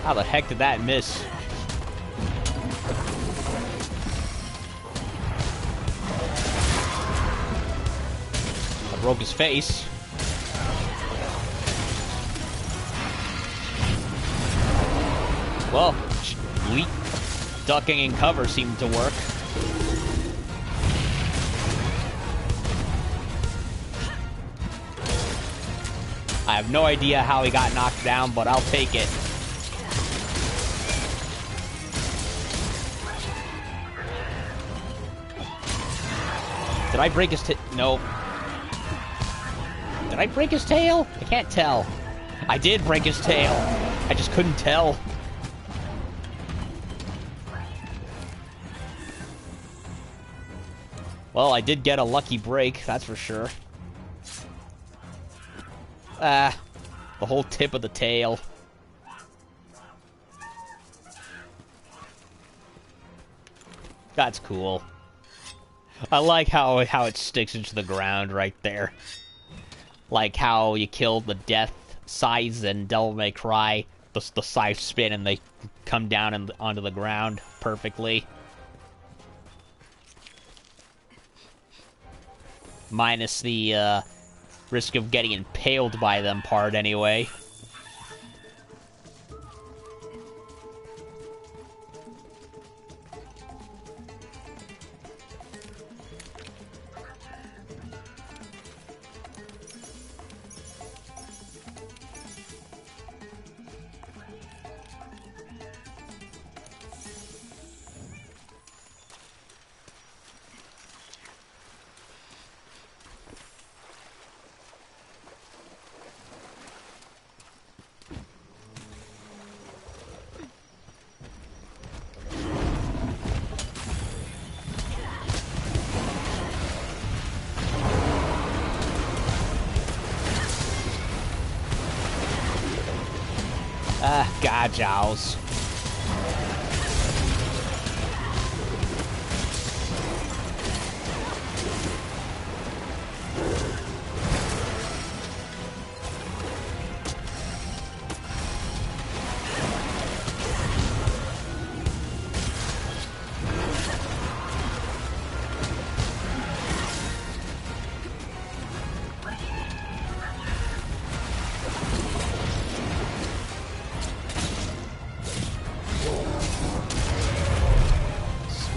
How the heck did that miss? I broke his face. Well, ducking and cover seemed to work. I have no idea how he got knocked down, but I'll take it. Did I break his tail? No. Did I break his tail? I can't tell. I did break his tail. I just couldn't tell. Well, I did get a lucky break, that's for sure. The whole tip of the tail. That's cool. I like how it sticks into the ground right there. Like how you kill the death size and Devil May Cry, the scythe spin and they come down and onto the ground perfectly. Minus the risk of getting impaled by them part anyway. Jows.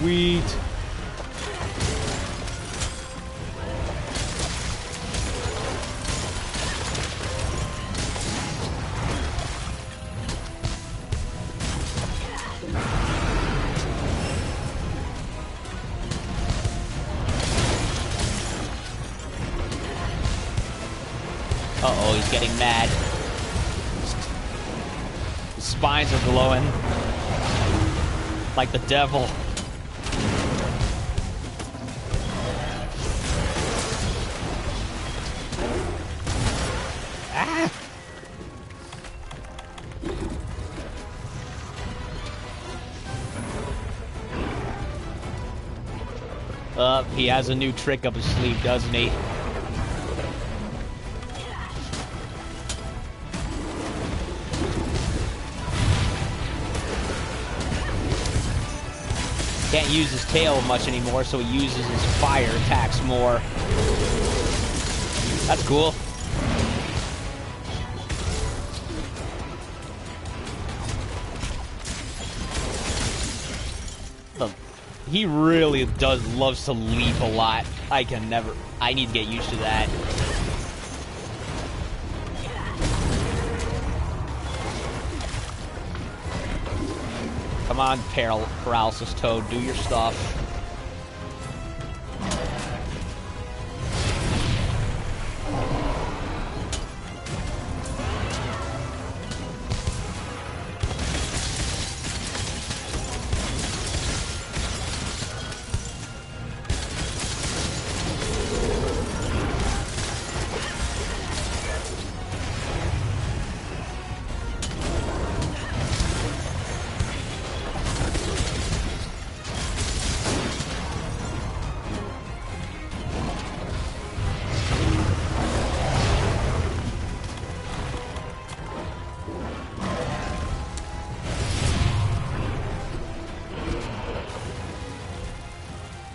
Sweet. Uh-oh, he's getting mad. His spines are glowing. Like the devil. He has a new trick up his sleeve, doesn't he? Can't use his tail much anymore, so he uses his fire attacks more. That's cool. He really loves to leap a lot. I need to get used to that. Come on, Paralysis Toad, do your stuff.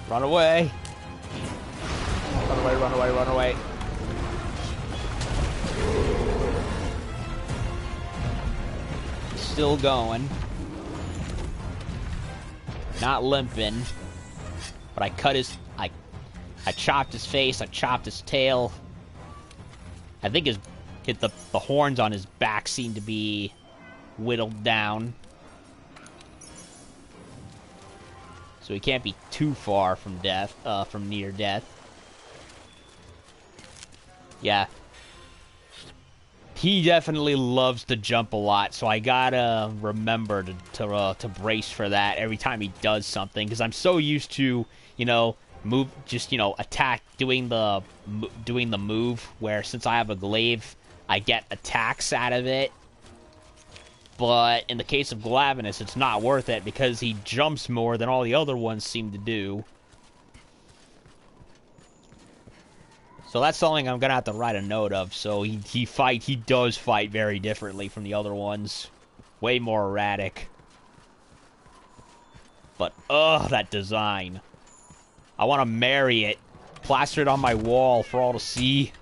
Run away. Run away, run away, run away. Still going. Not limping. But I cut his... I chopped his face, I chopped his tail. I think the horns on his back seem to be whittled down. So he can't be too far from death, from near death. Yeah. He definitely loves to jump a lot, so I gotta remember to brace for that every time he does something, because I'm so used to, you know, attack, doing the move, where since I have a glaive, I get attacks out of it. But in the case of Glavenus, it's not worth it, because he jumps more than all the other ones seem to do. So that's something I'm gonna have to write a note of. So he does fight very differently from the other ones. Way more erratic. But, that design. I want to marry it. Plaster it on my wall for all to see.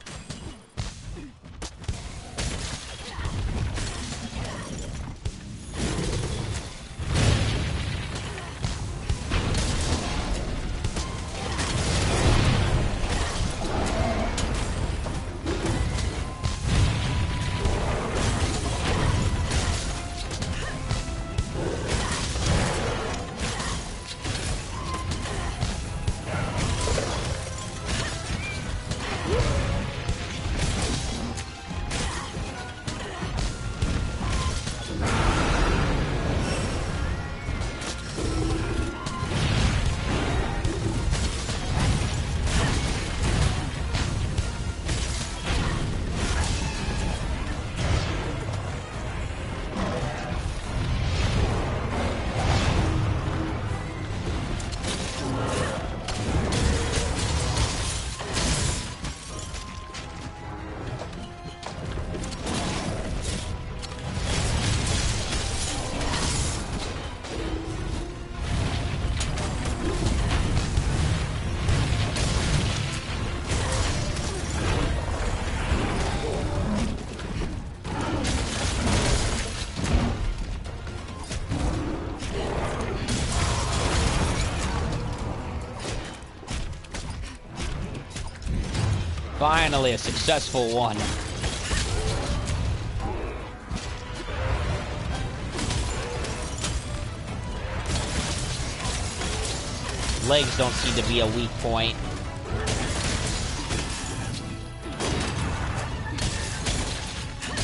Finally, a successful one. Legs don't seem to be a weak point.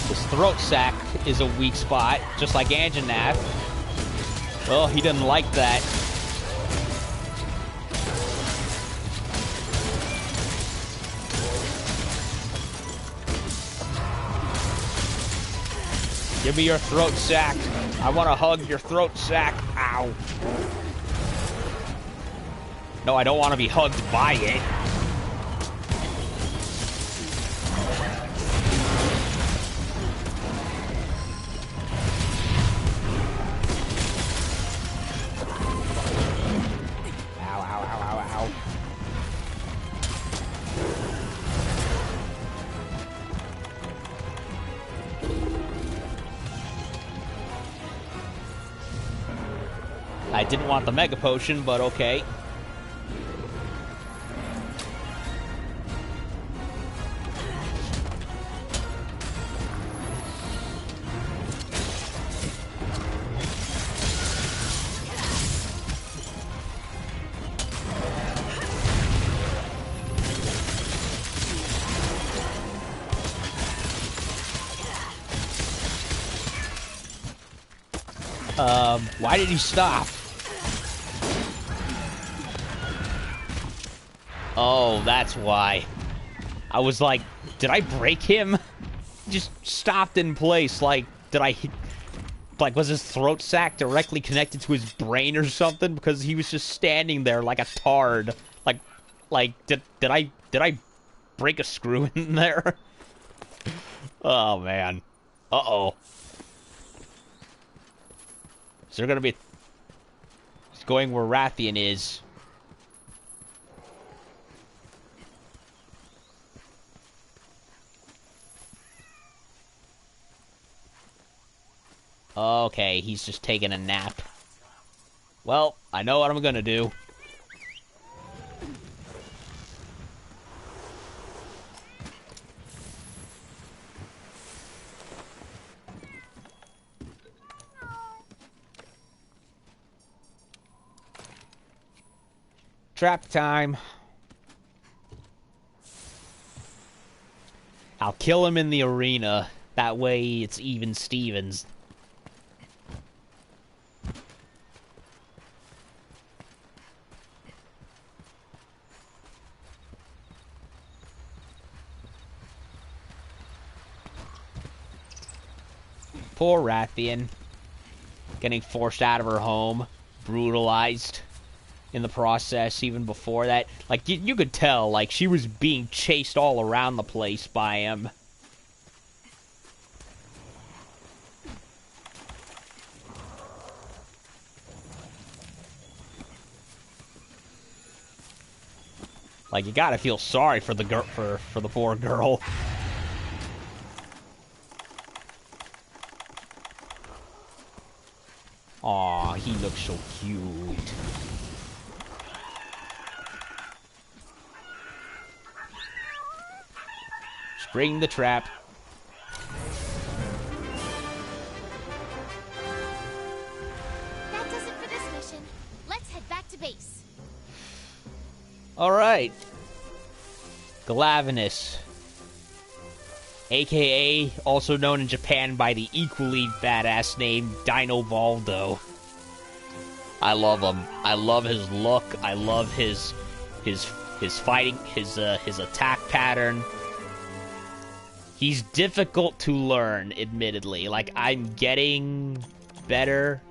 His throat sac is a weak spot, just like Anjanath. Well, he didn't like that. Give me your throat sack. I want to hug your throat sack. Ow. No, I don't want to be hugged by it. Ow, ow, ow, ow, ow. I didn't want the Mega Potion, but okay. Why did he stop? Oh, that's why. I was like, did I break him? He just stopped in place. Like, was his throat sac directly connected to his brain or something? Because he was just standing there like a tard. Did I break a screw in there? Oh, man. Uh-oh. Is there gonna be... It's going where Rathian is. Okay, he's just taking a nap. Well, I know what I'm gonna do. Trap time. I'll kill him in the arena. That way it's even Stevens. Poor Rathian. Getting forced out of her home. Brutalized in the process even before that. Like, you could tell, like, she was being chased all around the place by him. Like, you gotta feel sorry for the for the poor girl. Aw, he looks so cute. Spring the trap. That does it for this mission. Let's head back to base. Alright. Glavenus. AKA, also known in Japan by the equally badass name Dino Valdo. I love him. I love his look. I love his fighting, his attack pattern. He's difficult to learn, admittedly. Like, I'm getting better.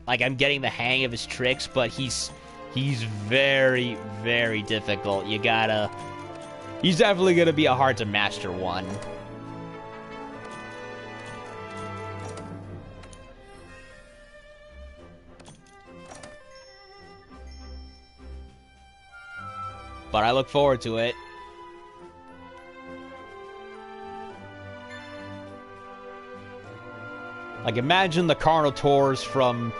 Like, I'm getting the hang of his tricks, but he's very, very difficult. You gotta... He's definitely gonna be a hard to master one. But I look forward to it. Like, imagine the Carnotaurs from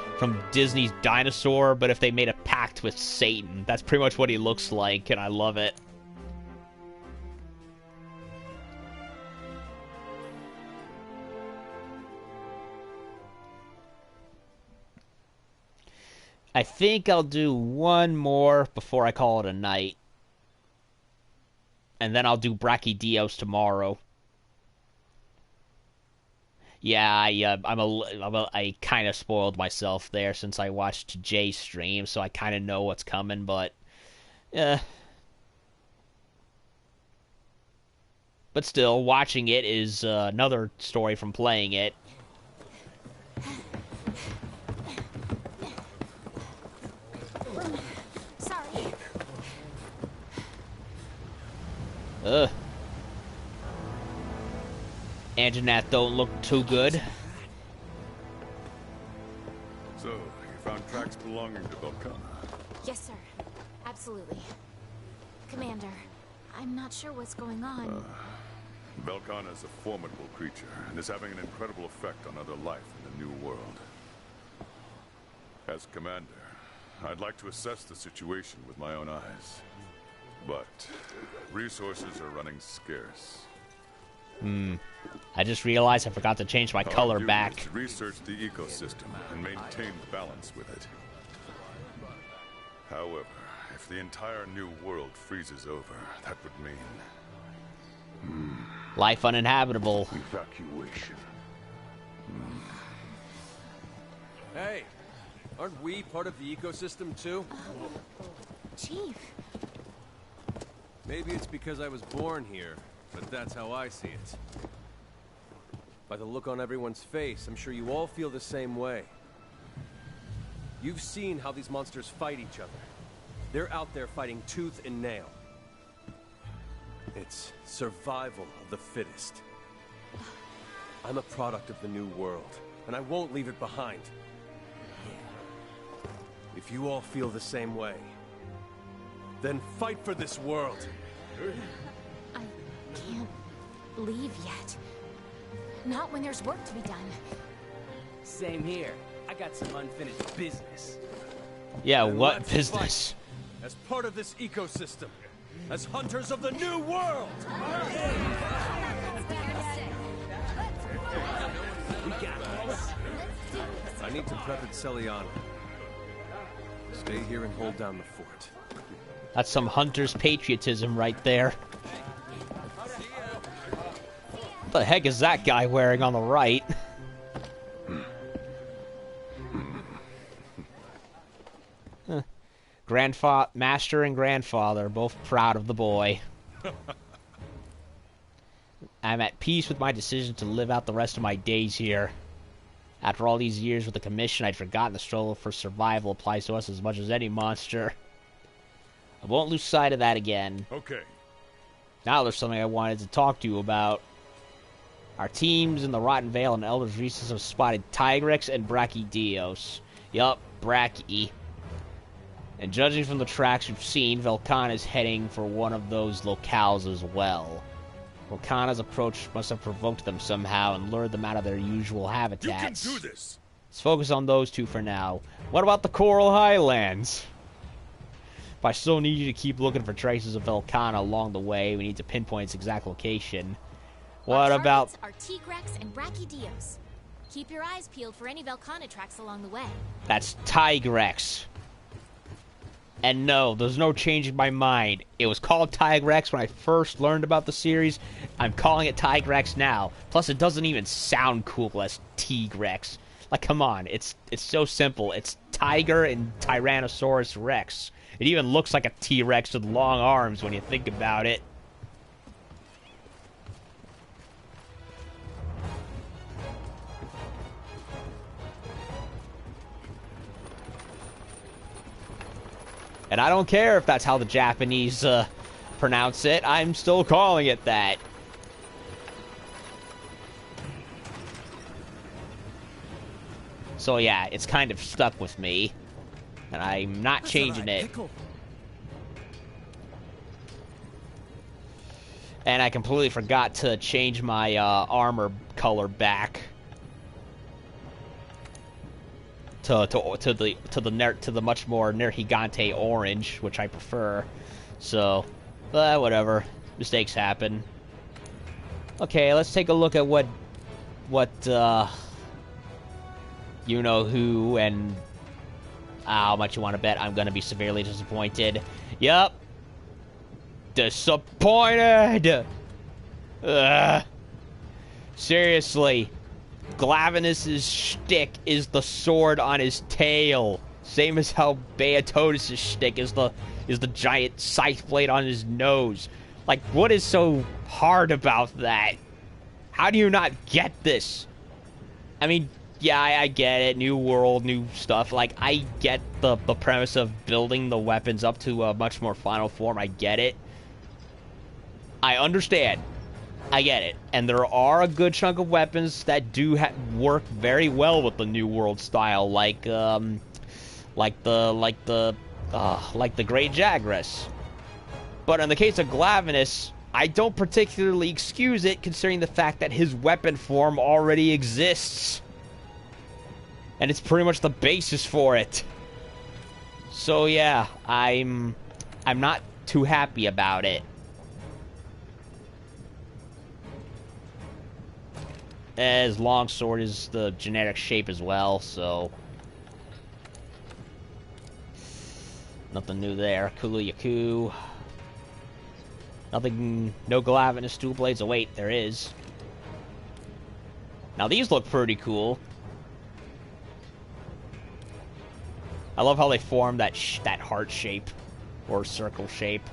Disney's Dinosaur, but if they made a pact with Satan. That's pretty much what he looks like, and I love it. I think I'll do one more before I call it a night. And then I'll do Brachydios tomorrow. Yeah, I kind of spoiled myself there since I watched Jay's stream, so I kind of know what's coming, but... But still, watching it is another story from playing it. Sorry. Anjanath don't look too good. So, you found tracks belonging to Velkhana? Yes, sir. Absolutely. Commander, I'm not sure what's going on. Velkhana is a formidable creature, and is having an incredible effect on other life in the New World. As Commander, I'd like to assess the situation with my own eyes. But resources are running scarce. I just realized I forgot to change my color Our back. duty is to research the ecosystem and maintain balance with it. However, if the entire New World freezes over, that would mean... Life uninhabitable. evacuation. Hey, aren't we part of the ecosystem too? Chief. Maybe it's because I was born here, but that's how I see it. By the look on everyone's face, I'm sure you all feel the same way. You've seen how these monsters fight each other. They're out there fighting tooth and nail. It's survival of the fittest. I'm a product of the New World, and I won't leave it behind. If you all feel the same way, then fight for this world. I can't leave yet. Not when there's work to be done. Same here. I got some unfinished business. Yeah, Then what let's business? fight. As part of this ecosystem, as hunters of the new world. We got this. I need to prep at Celiano. Stay here and hold down the fort. That's some hunter's patriotism right there. What the heck is that guy wearing on the right? Master and grandfather, both proud of the boy. I'm at peace with my decision to live out the rest of my days here. After all these years with the Commission, I'd forgotten the struggle for survival applies to us as much as any monster. I won't lose sight of that again. Okay. Now there's something I wanted to talk to you about. Our teams in the Rotten Vale and Elder's Recess have spotted Tigrex and Brachydios. Yup, Brachy. And judging from the tracks we've seen, Velkhana is heading for one of those locales as well. Velkhana's approach must have provoked them somehow and lured them out of their usual habitats. You can do this! Let's focus on those two for now. What about the Coral Highlands? If I still need you to keep looking for traces of Velkhana along the way, we need to pinpoint its exact location. What Our about... targets are Tigrex and Brachydios. Keep your eyes peeled for any Velkhana tracks along the way. That's Tigrex. And no, there's no changing my mind. It was called Tigrex when I first learned about the series. I'm calling it Tigrex now. Plus, it doesn't even sound cool as Tigrex. Like, come on, it's so simple. It's Tiger and Tyrannosaurus Rex. It even looks like a T-Rex with long arms when you think about it. And I don't care if that's how the Japanese pronounce it. I'm still calling it that. So yeah, it's kind of stuck with me. And I'm not changing it. And I completely forgot to change my armor color back to the much more Nergigante orange, which I prefer. So, whatever. Mistakes happen. Okay, let's take a look at what you know who and how much you want to bet I'm gonna be severely disappointed. Yup. Disappointed! Seriously. Glavenus' shtick is the sword on his tail. Same as how Beatotus' shtick is the giant scythe blade on his nose. Like, what is so hard about that? How do you not get this? I mean, yeah, I get it. New world, new stuff. Like, I get the premise of building the weapons up to a much more final form. I get it. I understand. I get it. And there are a good chunk of weapons that do work very well with the New World style, like the Great Jagras. But in the case of Glavenus, I don't particularly excuse it, considering the fact that his weapon form already exists. And it's pretty much the basis for it. So yeah, I'm not too happy about it. As longsword is the generic shape as well, so nothing new there. Kuluyaku. Nothing, no Glavenus dual blades. Oh wait, there is. Now these look pretty cool. I love how they form that heart shape or circle shape.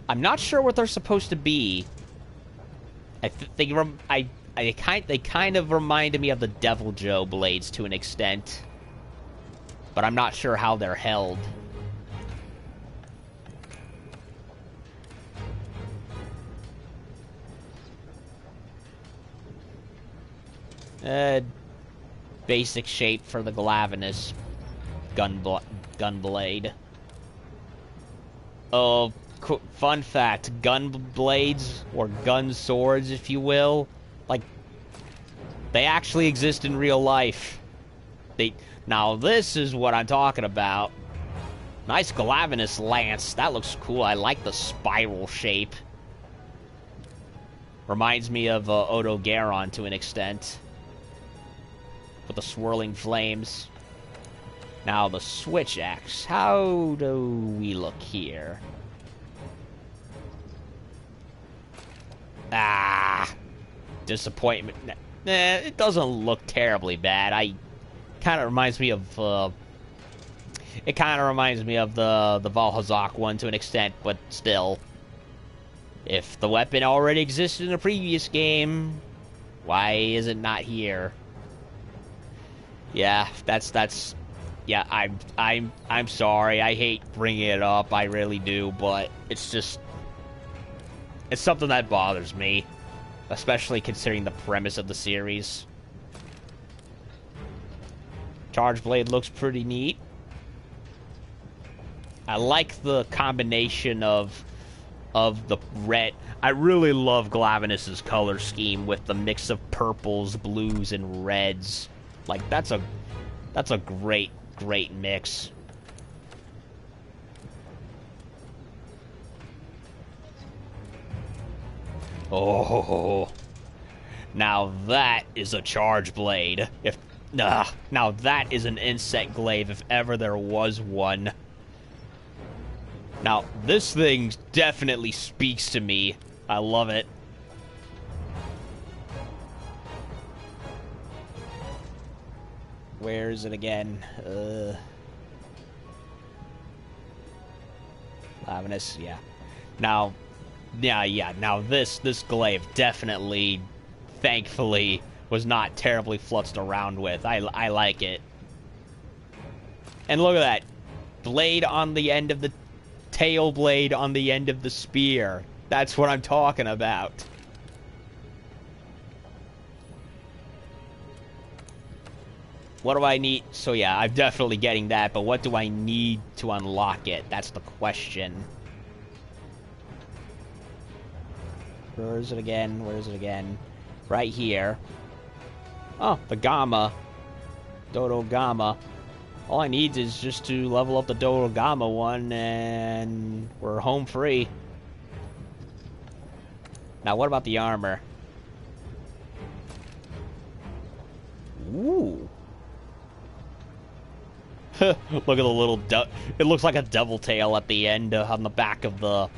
I'm not sure what they're supposed to be. They kind of reminded me of the Devil Joe blades to an extent, but I'm not sure how they're held. Basic shape for the Glavenus gun blade. Of fun fact, gun blades, or gun swords, if you will, like, they actually exist in real life. Now this is what I'm talking about. Nice Glavenus lance. That looks cool. I like the spiral shape. Reminds me of Odo Garon to an extent. With the swirling flames. Now the switch axe. How do we look here? Ah, disappointment. It doesn't look terribly bad. Kind of reminds me of. It kind of reminds me of the Valhazak one to an extent, but still. If the weapon already existed in a previous game, why is it not here? Yeah, that's. Yeah, I'm sorry. I hate bringing it up. I really do, but it's just. It's something that bothers me, especially considering the premise of the series. Charge blade looks pretty neat. I like the combination of the red. I really love Glavenus's color scheme with the mix of purples, blues, and reds. Like that's a great mix. Oh, now that is a charge blade. Now that is an insect glaive if ever there was one. Now this thing definitely speaks to me. I love it. Where is it again? Glavenus, yeah. Now this glaive definitely, thankfully, was not terribly flutzed around with. I like it. And look at that. Blade on the end of the tail blade on the end of the spear. That's what I'm talking about. What do I need? So yeah, I'm definitely getting that, but what do I need to unlock it? That's the question. Where is it again? Where is it again? Right here. Oh, the Gamma. Dodo Gamma. All I need is just to level up the Dodo Gamma one, and we're home free. Now, what about the armor? Ooh. Look at the little it looks like a devil tail at the end on the back of the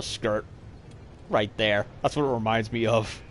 skirt. Right there. That's what it reminds me of.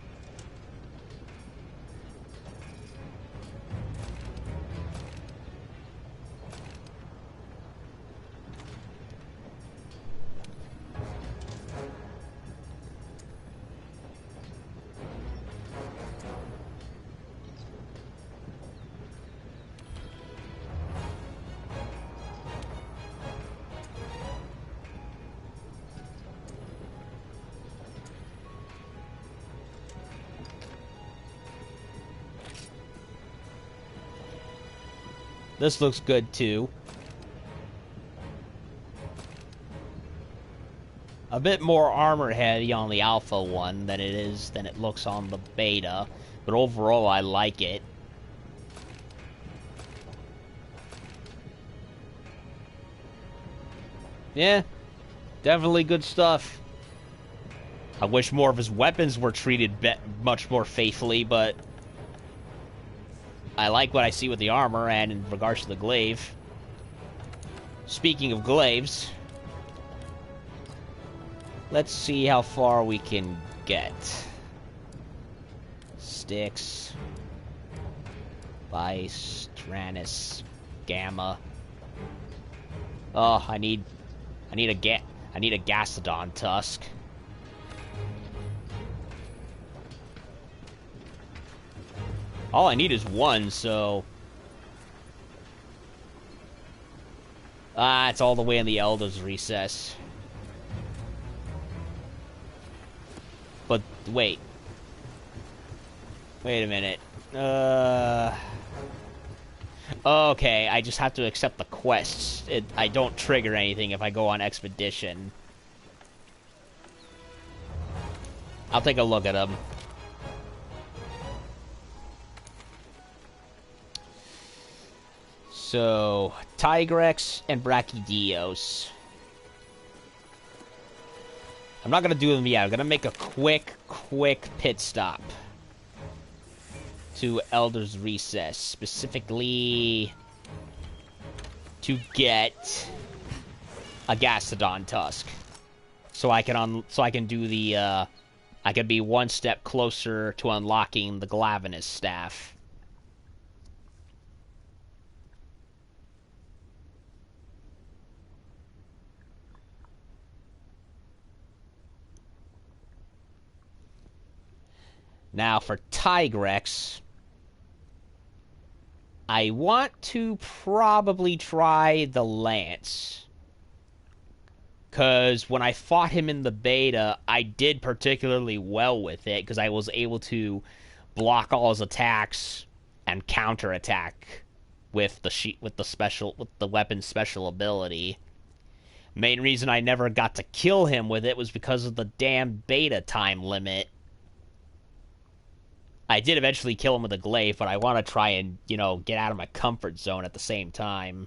This looks good too. A bit more armor heavy on the alpha one than it looks on the beta, but overall I like it. Yeah, definitely good stuff. I wish more of his weapons were treated much more faithfully, but I like what I see with the armor, and in regards to the glaive. Speaking of glaives, let's see how far we can get. Styx, Vice, Tyrannus, Gamma. Oh, I need a Gastrodon tusk. All I need is one, so... it's all the way in the Elder's Recess. But, wait. Wait a minute. Okay, I just have to accept the quests. I don't trigger anything if I go on expedition. I'll take a look at them. So, Tigrex and Brachydios. I'm not gonna do them yet. I'm gonna make a quick pit stop to Elder's Recess, specifically to get a Gastrodon Tusk, so I can do the I can be one step closer to unlocking the Glavenus staff. Now for Tigrex, I want to probably try the Lance. Because when I fought him in the beta, I did particularly well with it, because I was able to block all his attacks and counterattack with the weapon's special ability. Main reason I never got to kill him with it was because of the damn beta time limit. I did eventually kill him with a glaive, but I want to try and, get out of my comfort zone at the same time.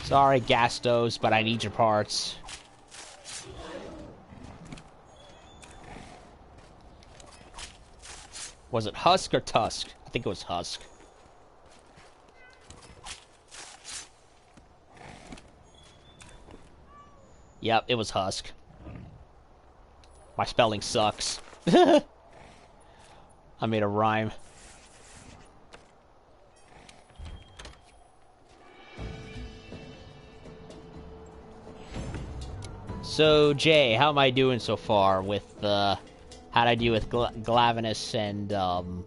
Sorry, Gastos, but I need your parts. Was it Husk or Tusk? I think it was Husk. Yep, it was Husk. My spelling sucks. I made a rhyme. So, Jay, how am I doing so far with, how'd I do with Glavenus and, oh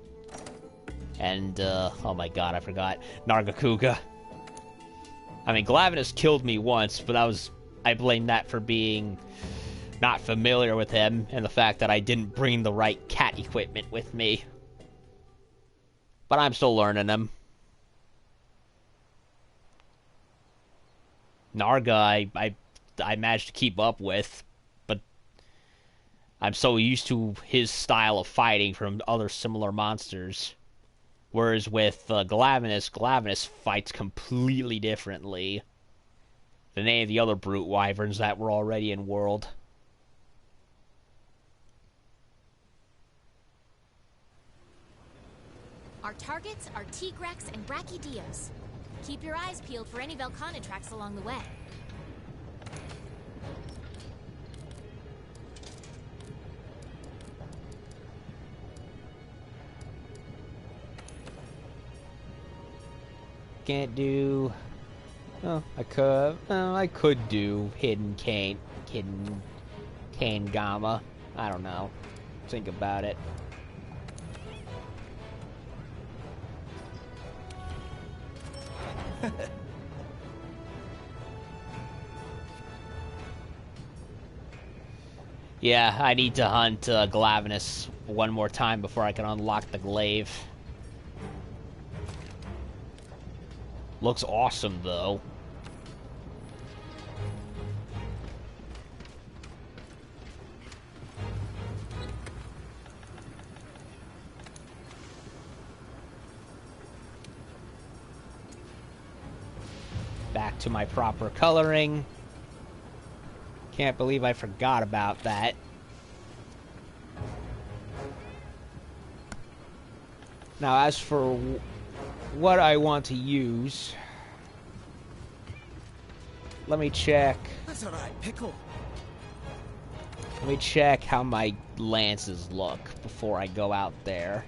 my god, I forgot, Nargacuga. I mean, Glavenus killed me once, but I blame that for being not familiar with him, and the fact that I didn't bring the right cat equipment with me. But I'm still learning them. Narga, I managed to keep up with, but I'm so used to his style of fighting from other similar monsters. Whereas with Glavenus fights completely differently than any of the other brute wyverns that were already in world. Our targets are Tigrex and Brachydios. Keep your eyes peeled for any Velkhana tracks along the way. Can't do... Oh, I could do Hidden Gamma. I don't know. Think about it. Yeah, I need to hunt Glavenus one more time before I can unlock the glaive. Looks awesome, though. back to my proper coloring. Can't believe I forgot about that. Now, as for what I want to use, let me check. That's alright, pickle. Let me check how my lances look before I go out there.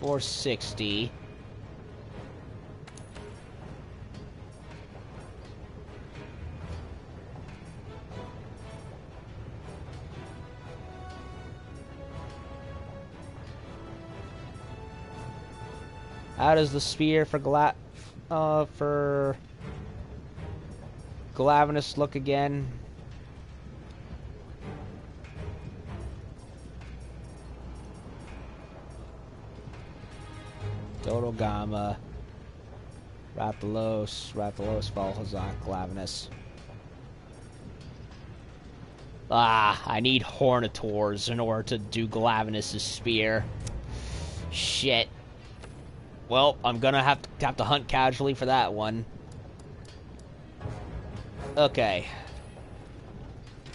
$460. How does the spear for Glavenus look again? Total Gamma, Rathalos, Velkhana, Glavenus. I need Hornitors in order to do Glavenus' spear. Shit. Well, I'm gonna have to hunt casually for that one. Okay.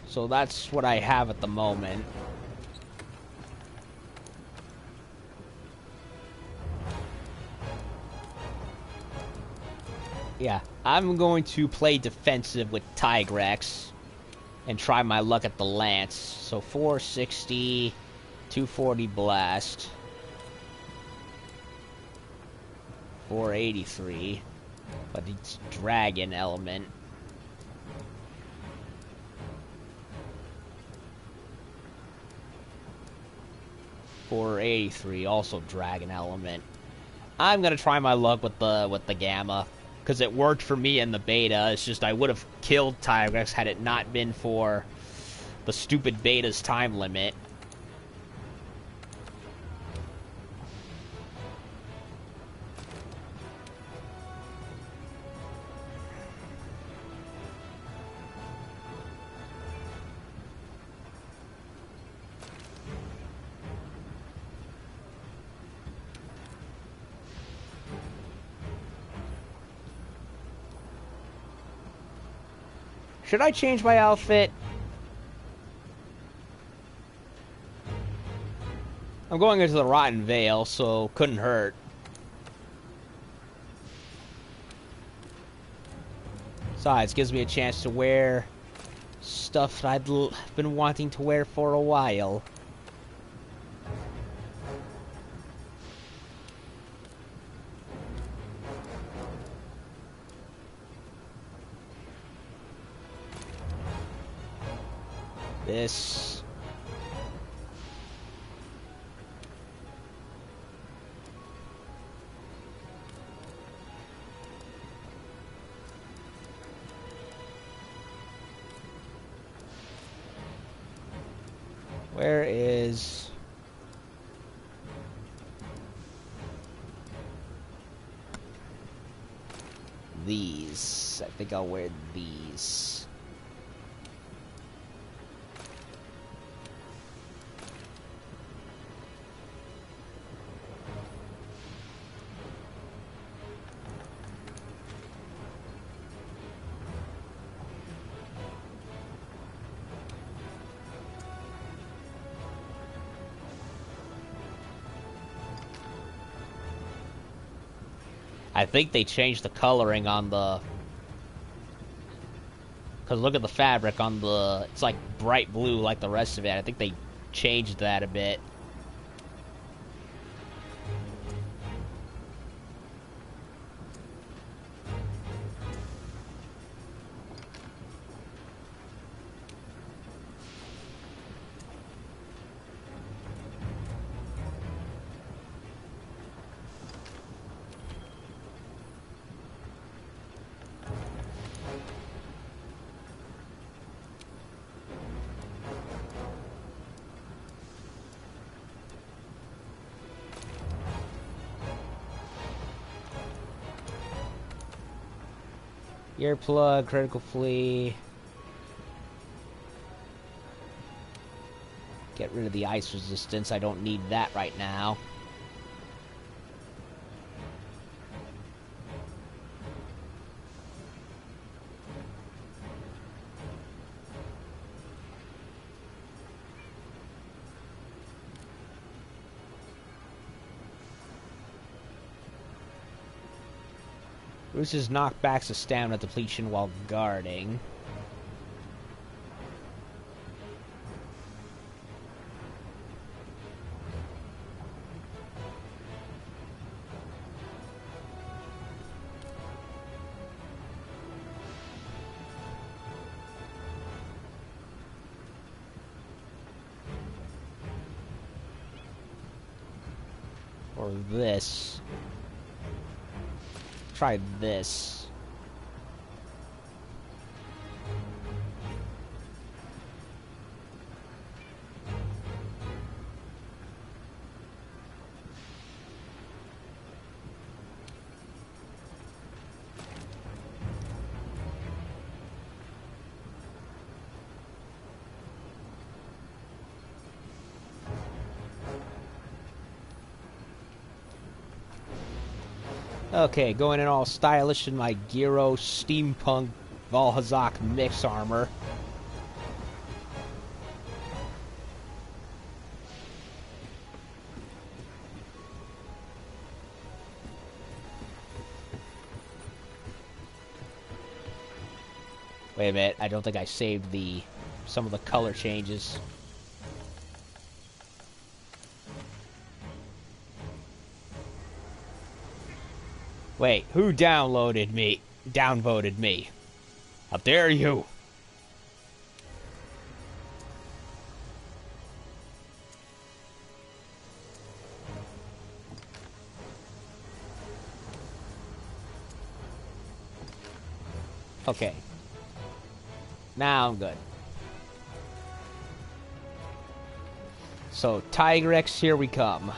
So that's what I have at the moment. Yeah, I'm going to play defensive with Tigrex and try my luck at the lance. So 460, 240 blast, 483, but it's dragon element. $483, also dragon element. I'm gonna try my luck with the gamma, because it worked for me in the beta. It's just I would have killed Tigrex had it not been for the stupid beta's time limit. Should I change my outfit? I'm going into the Rotten Vale, so couldn't hurt. Besides, gives me a chance to wear stuff that I've been wanting to wear for a while. This. Where is... these? I think I'll wear these. I think they changed the coloring on the... because look at the fabric on the... it's like bright blue like the rest of it. I think they changed that a bit. Earplug, critical flea. Get rid of the ice resistance. I don't need that right now. Bruce's knockbacks a stamina depletion while guarding. Or this. Try this. Okay, going in all stylish in my Gyro Steampunk Valhazak mix armor. Wait a minute, I don't think I saved some of the color changes. Wait, who downvoted me? How dare you? Okay. Now I'm good. So, Tigrex, here we come.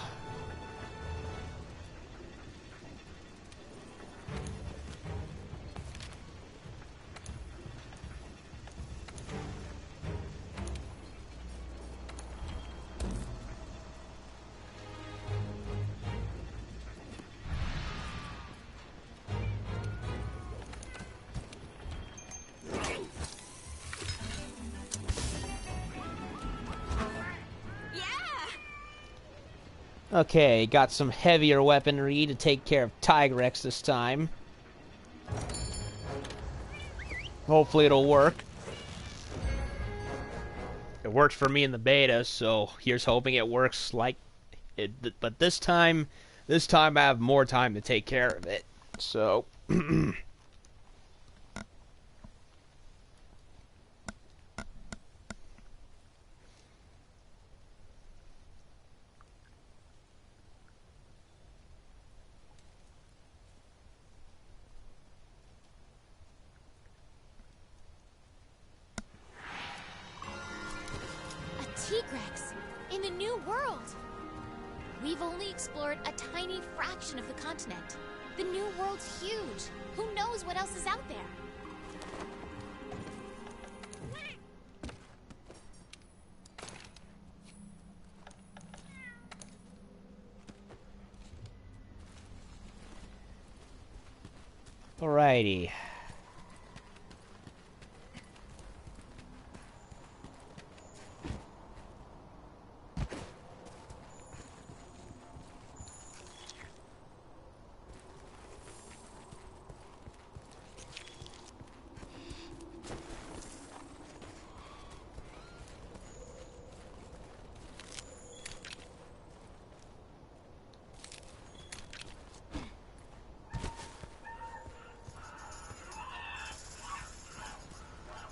Okay, got some heavier weaponry to take care of Tigrex this time. Hopefully it'll work. It worked for me in the beta, so here's hoping it works like it. But this time I have more time to take care of it. So Tigrex, in the New World! We've only explored a tiny fraction of the continent. The New World's huge. Who knows what else is out there? alrighty.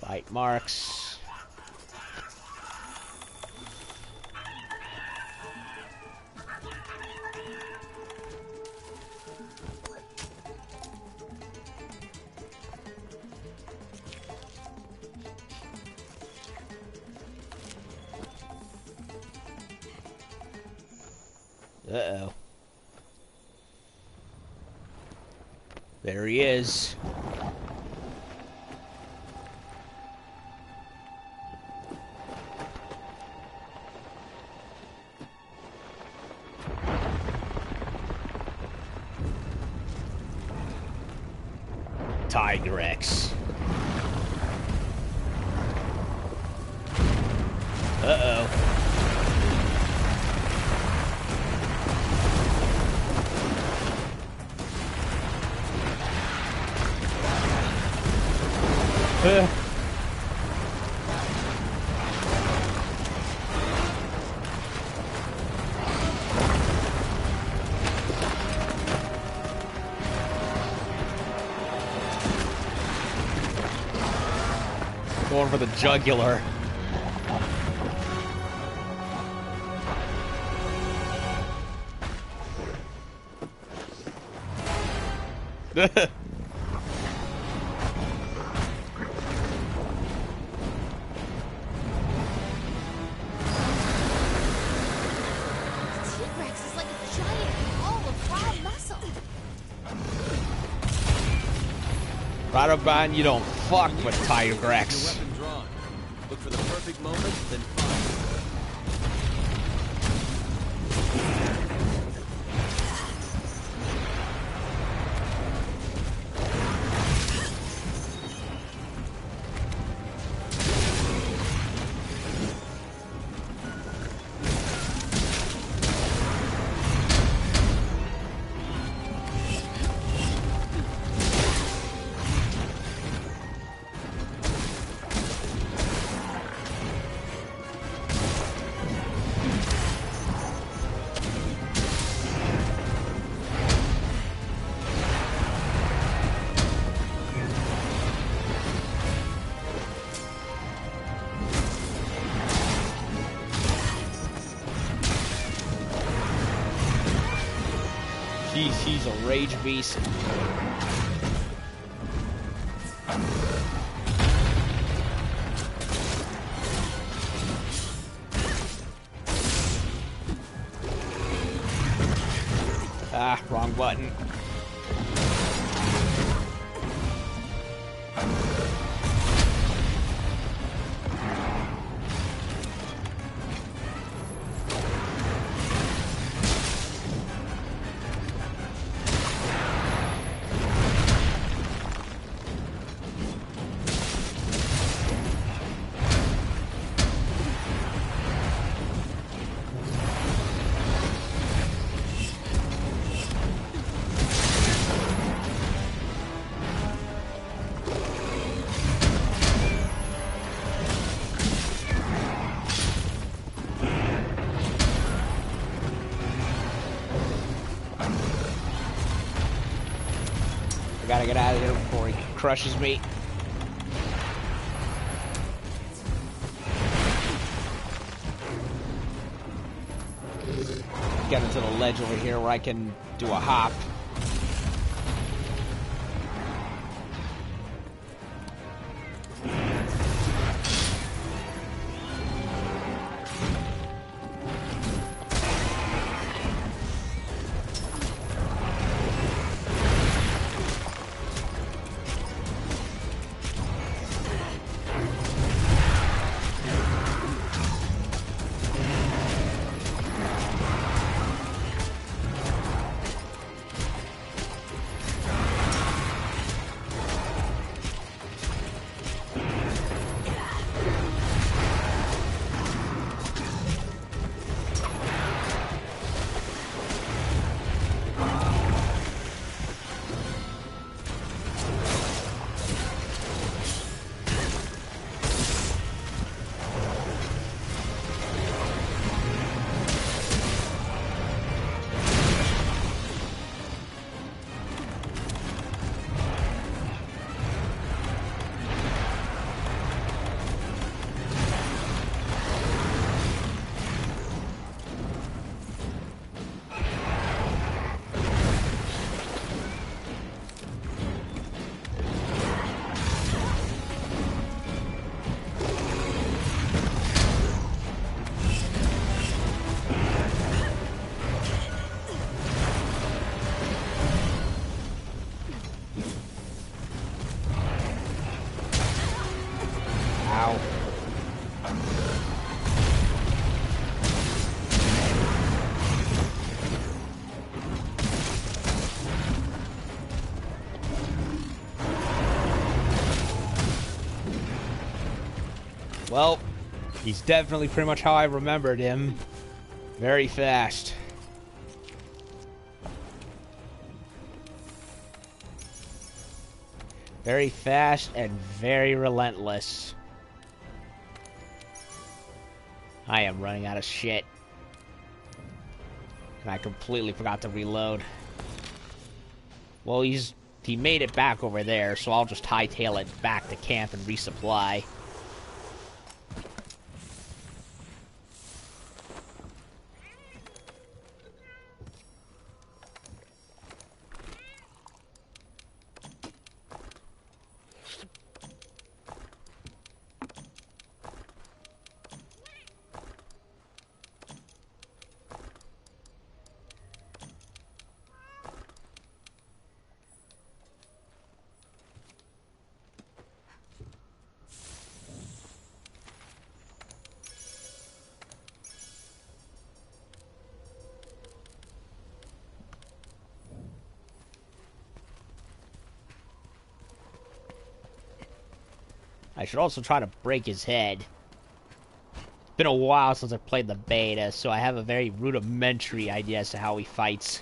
Bite marks. Uh-oh. There he is. Tigrex. Uh-oh. Going for the jugular. Tigrex is like a giant ball of raw muscle. Radoband, you don't fuck with Tigrex. Your weapon drawn. Look for the perfect moment, then fire. He's a rage beast. Ah, wrong button. Gotta get out of here before he crushes me. Get into the ledge over here where I can do a hop. Well, he's definitely pretty much how I remembered him. Very fast. Very fast and very relentless. I am running out of shit. And I completely forgot to reload. Well, he made it back over there, so I'll just hightail it back to camp and resupply. I should also try to break his head. It's been a while since I played the beta, so I have a very rudimentary idea as to how he fights.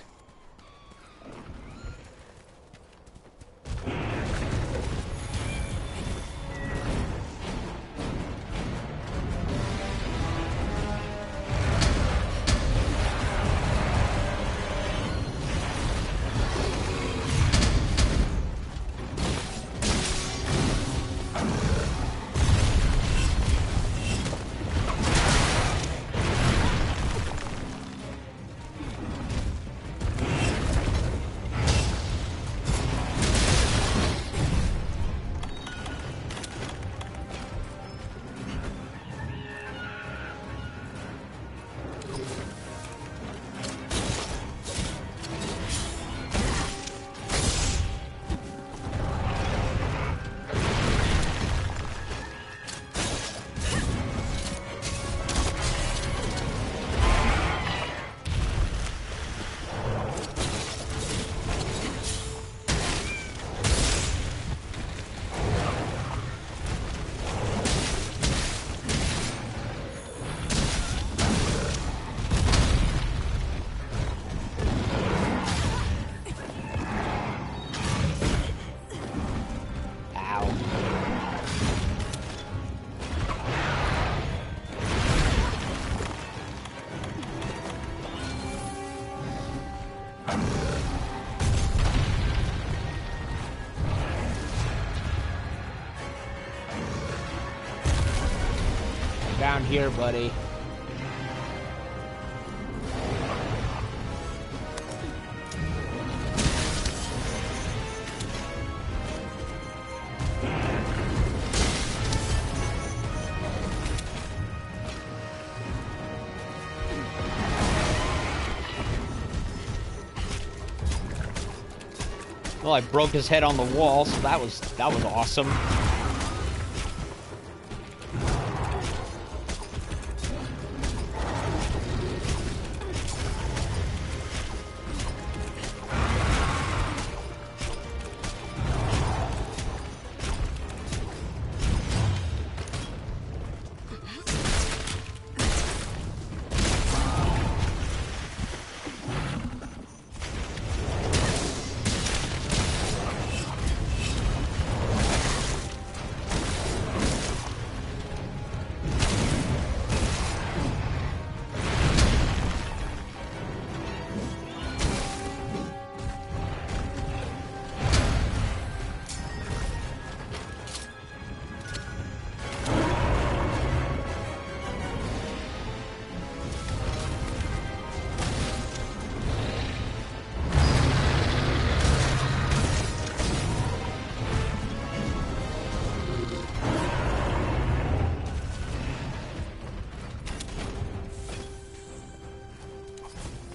Down here, buddy. Well, I broke his head on the wall, so that was awesome.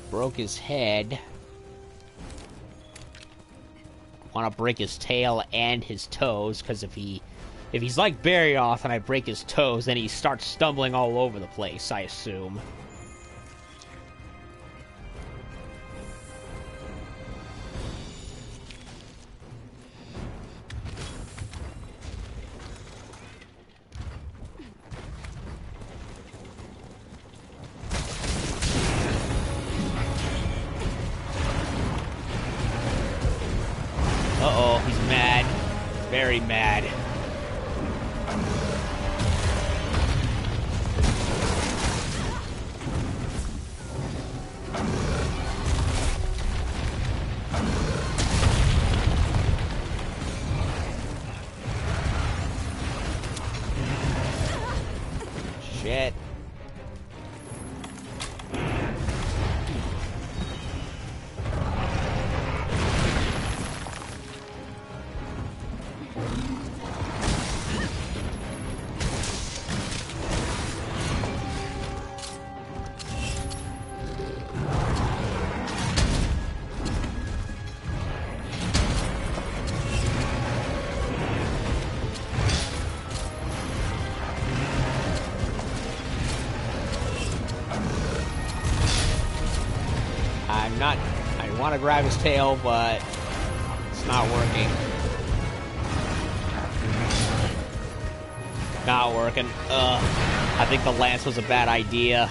Broke his head. Want to break his tail and his toes, because if he's like Barryoth and I break his toes, then he starts stumbling all over the place, I assume. mad. Very mad. Shit. I want to grab his tail, but it's not working. Not working. I think the lance was a bad idea.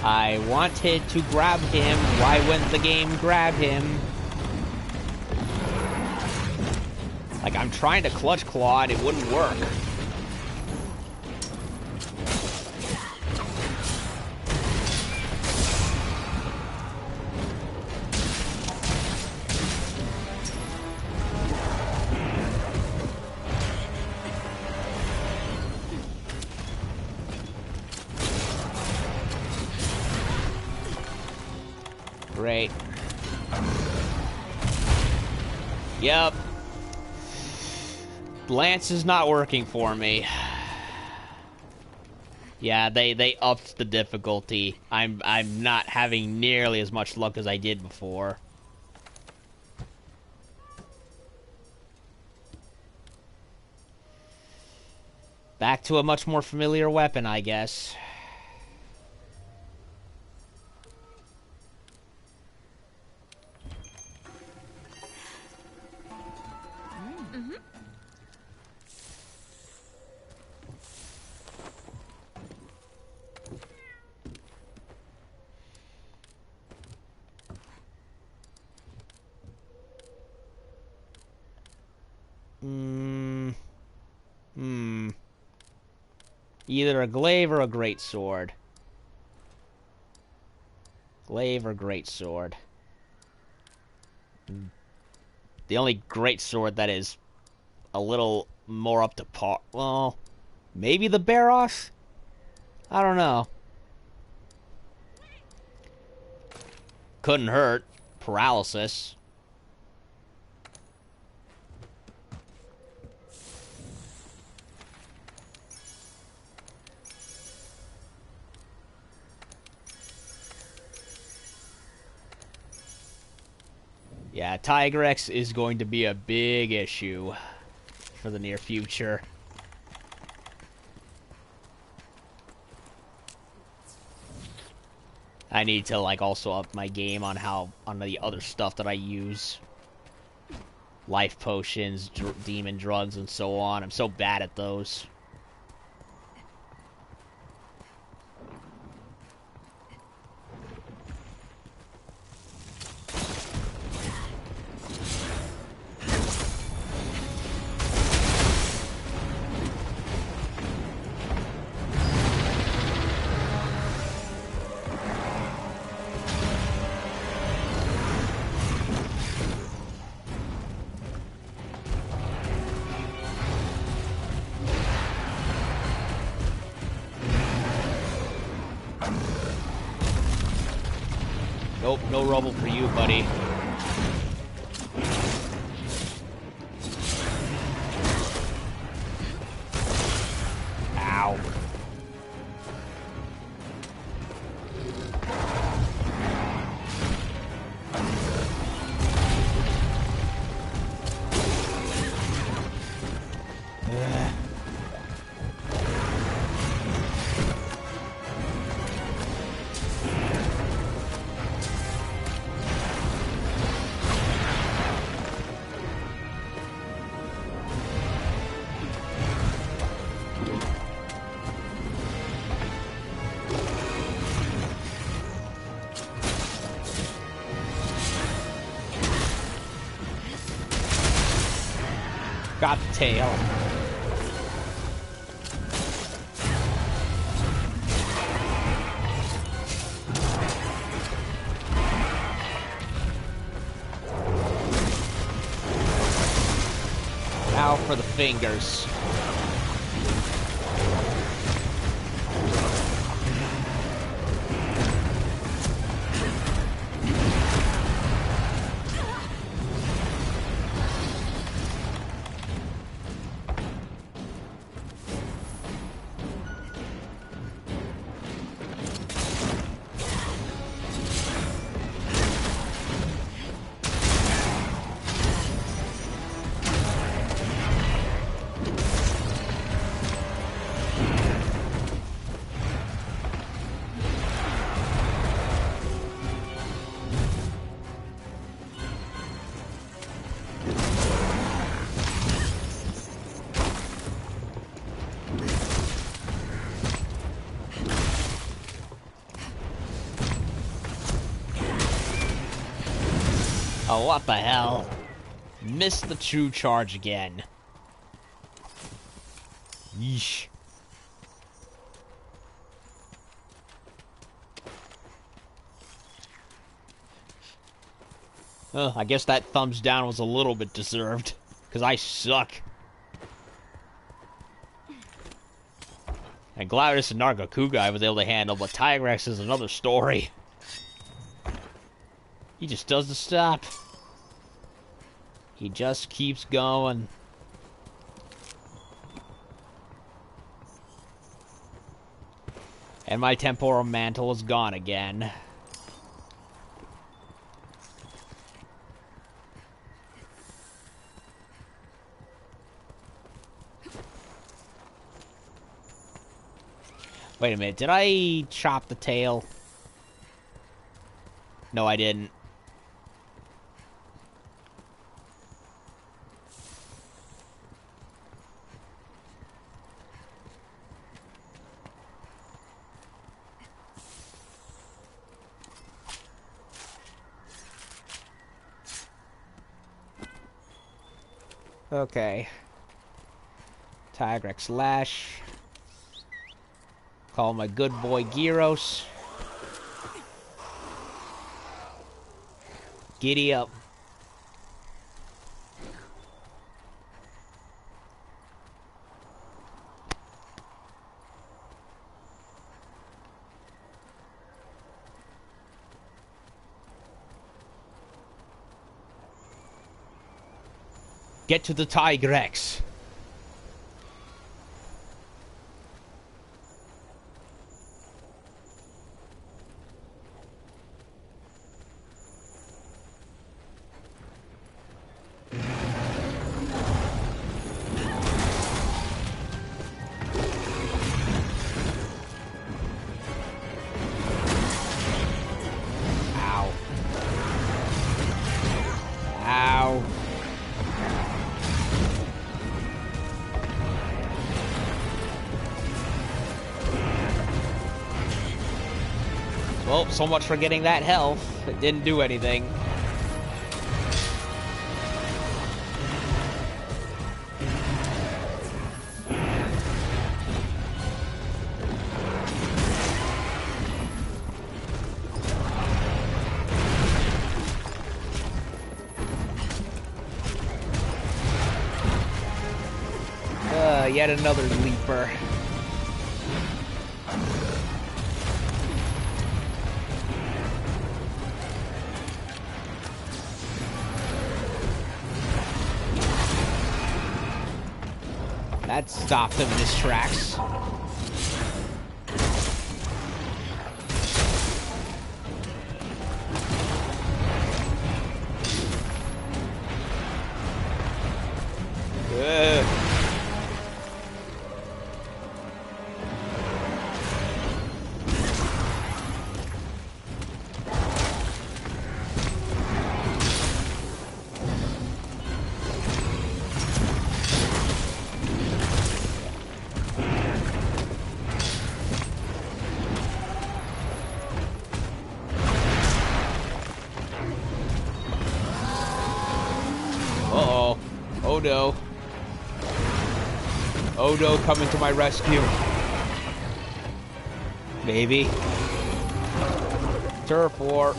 I wanted to grab him. Why wouldn't the game grab him? Like, I'm trying to clutch claw and it wouldn't work. Great. Yep. Lance is not working for me. Yeah, they upped the difficulty. I'm not having nearly as much luck as I did before. Back to a much more familiar weapon, I guess. Either a glaive or a greatsword. Glaive or greatsword. The only greatsword that is a little more up to par. Well, maybe the Barroth? I don't know. Couldn't hurt. Paralysis. Yeah, Tigrex is going to be a big issue for the near future. I need to, like, also up my game on the other stuff that I use. Life potions, demon drugs, and so on. I'm so bad at those. Nope, no rubble for you, buddy. Ow. Got the tail. Now for the fingers. Oh, what the hell? Missed the true charge again. Yeesh. I guess that thumbs down was a little bit deserved, because I suck. And Glavenus and Nargacuga I was able to handle, but Tigrex is another story. He just doesn't stop. He just keeps going. And my temporal mantle is gone again. Wait a minute, did I chop the tail? No, I didn't. Okay. Tigrex Lash. Call my good boy Gyros. Giddy up. Get to the Tigrex. Well, so much for getting that health. It didn't do anything. Yet another leaper. That stopped him in his tracks. Uh-oh. Oh no. Odo coming to my rescue. Maybe. Turf war.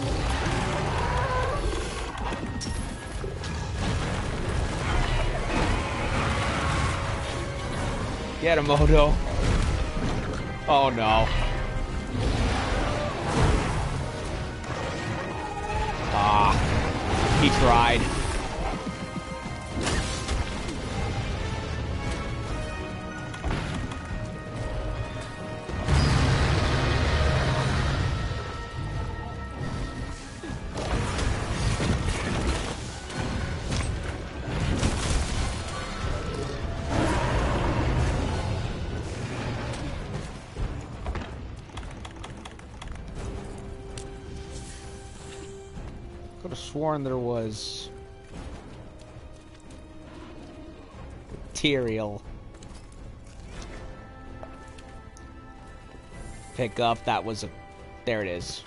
Get him, Odo. Oh no. Ah, he tried. Could have sworn there was material. Pick up, that was a... There it is.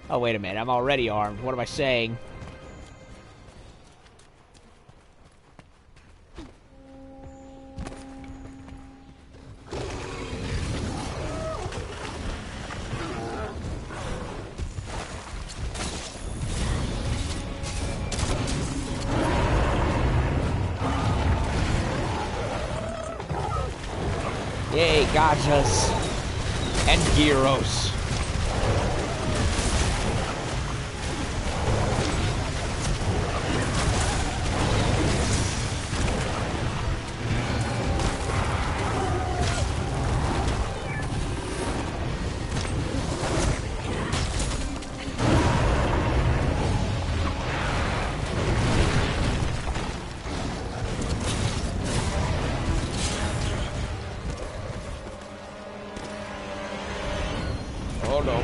Oh, wait a minute, I'm already armed. What am I saying? Yay, gotchas. And gyros. Oh no.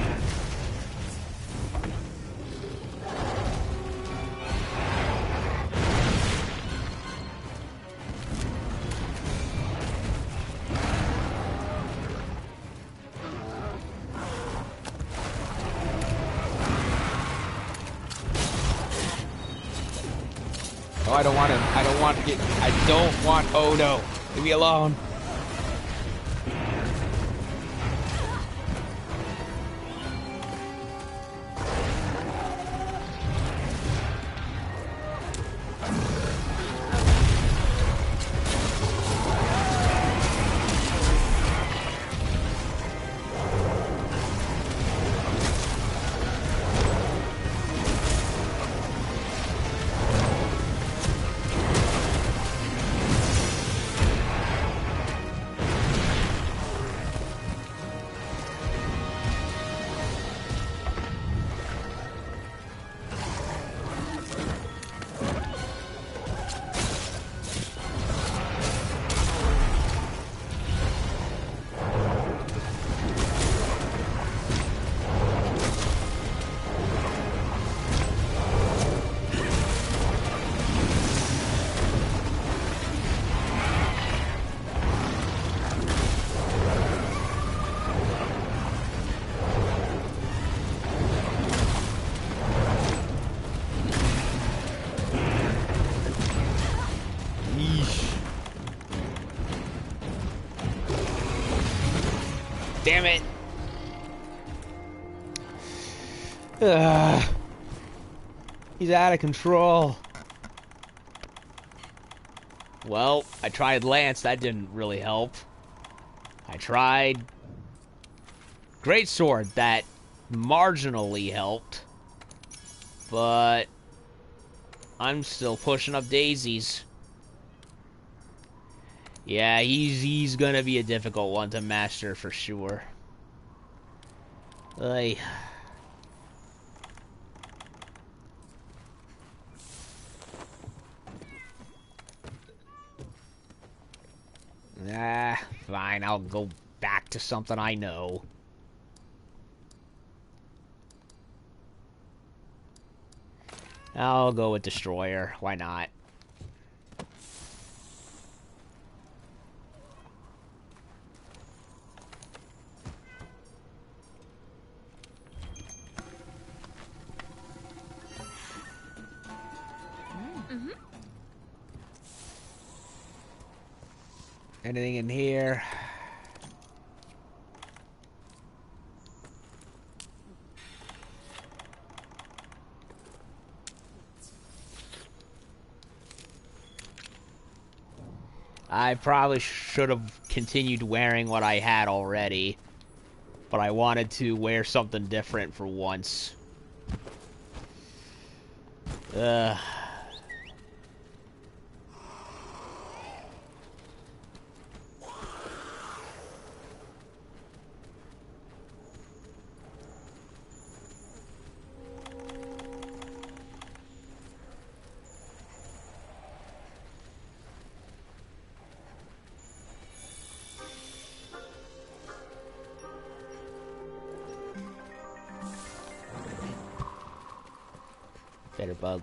Oh, I don't want him. I don't want to get... I don't want Odo. Leave me alone. Damn it. He's out of control. Well, I tried Lance. That didn't really help. I tried Greatsword. That marginally helped. But I'm still pushing up daisies. Yeah, he's gonna be a difficult one to master for sure. Ay. Ah, fine, I'll go back to something I know. I'll go with Destroyer, why not? Anything in here? I probably should have continued wearing what I had already, but I wanted to wear something different for once. Ugh.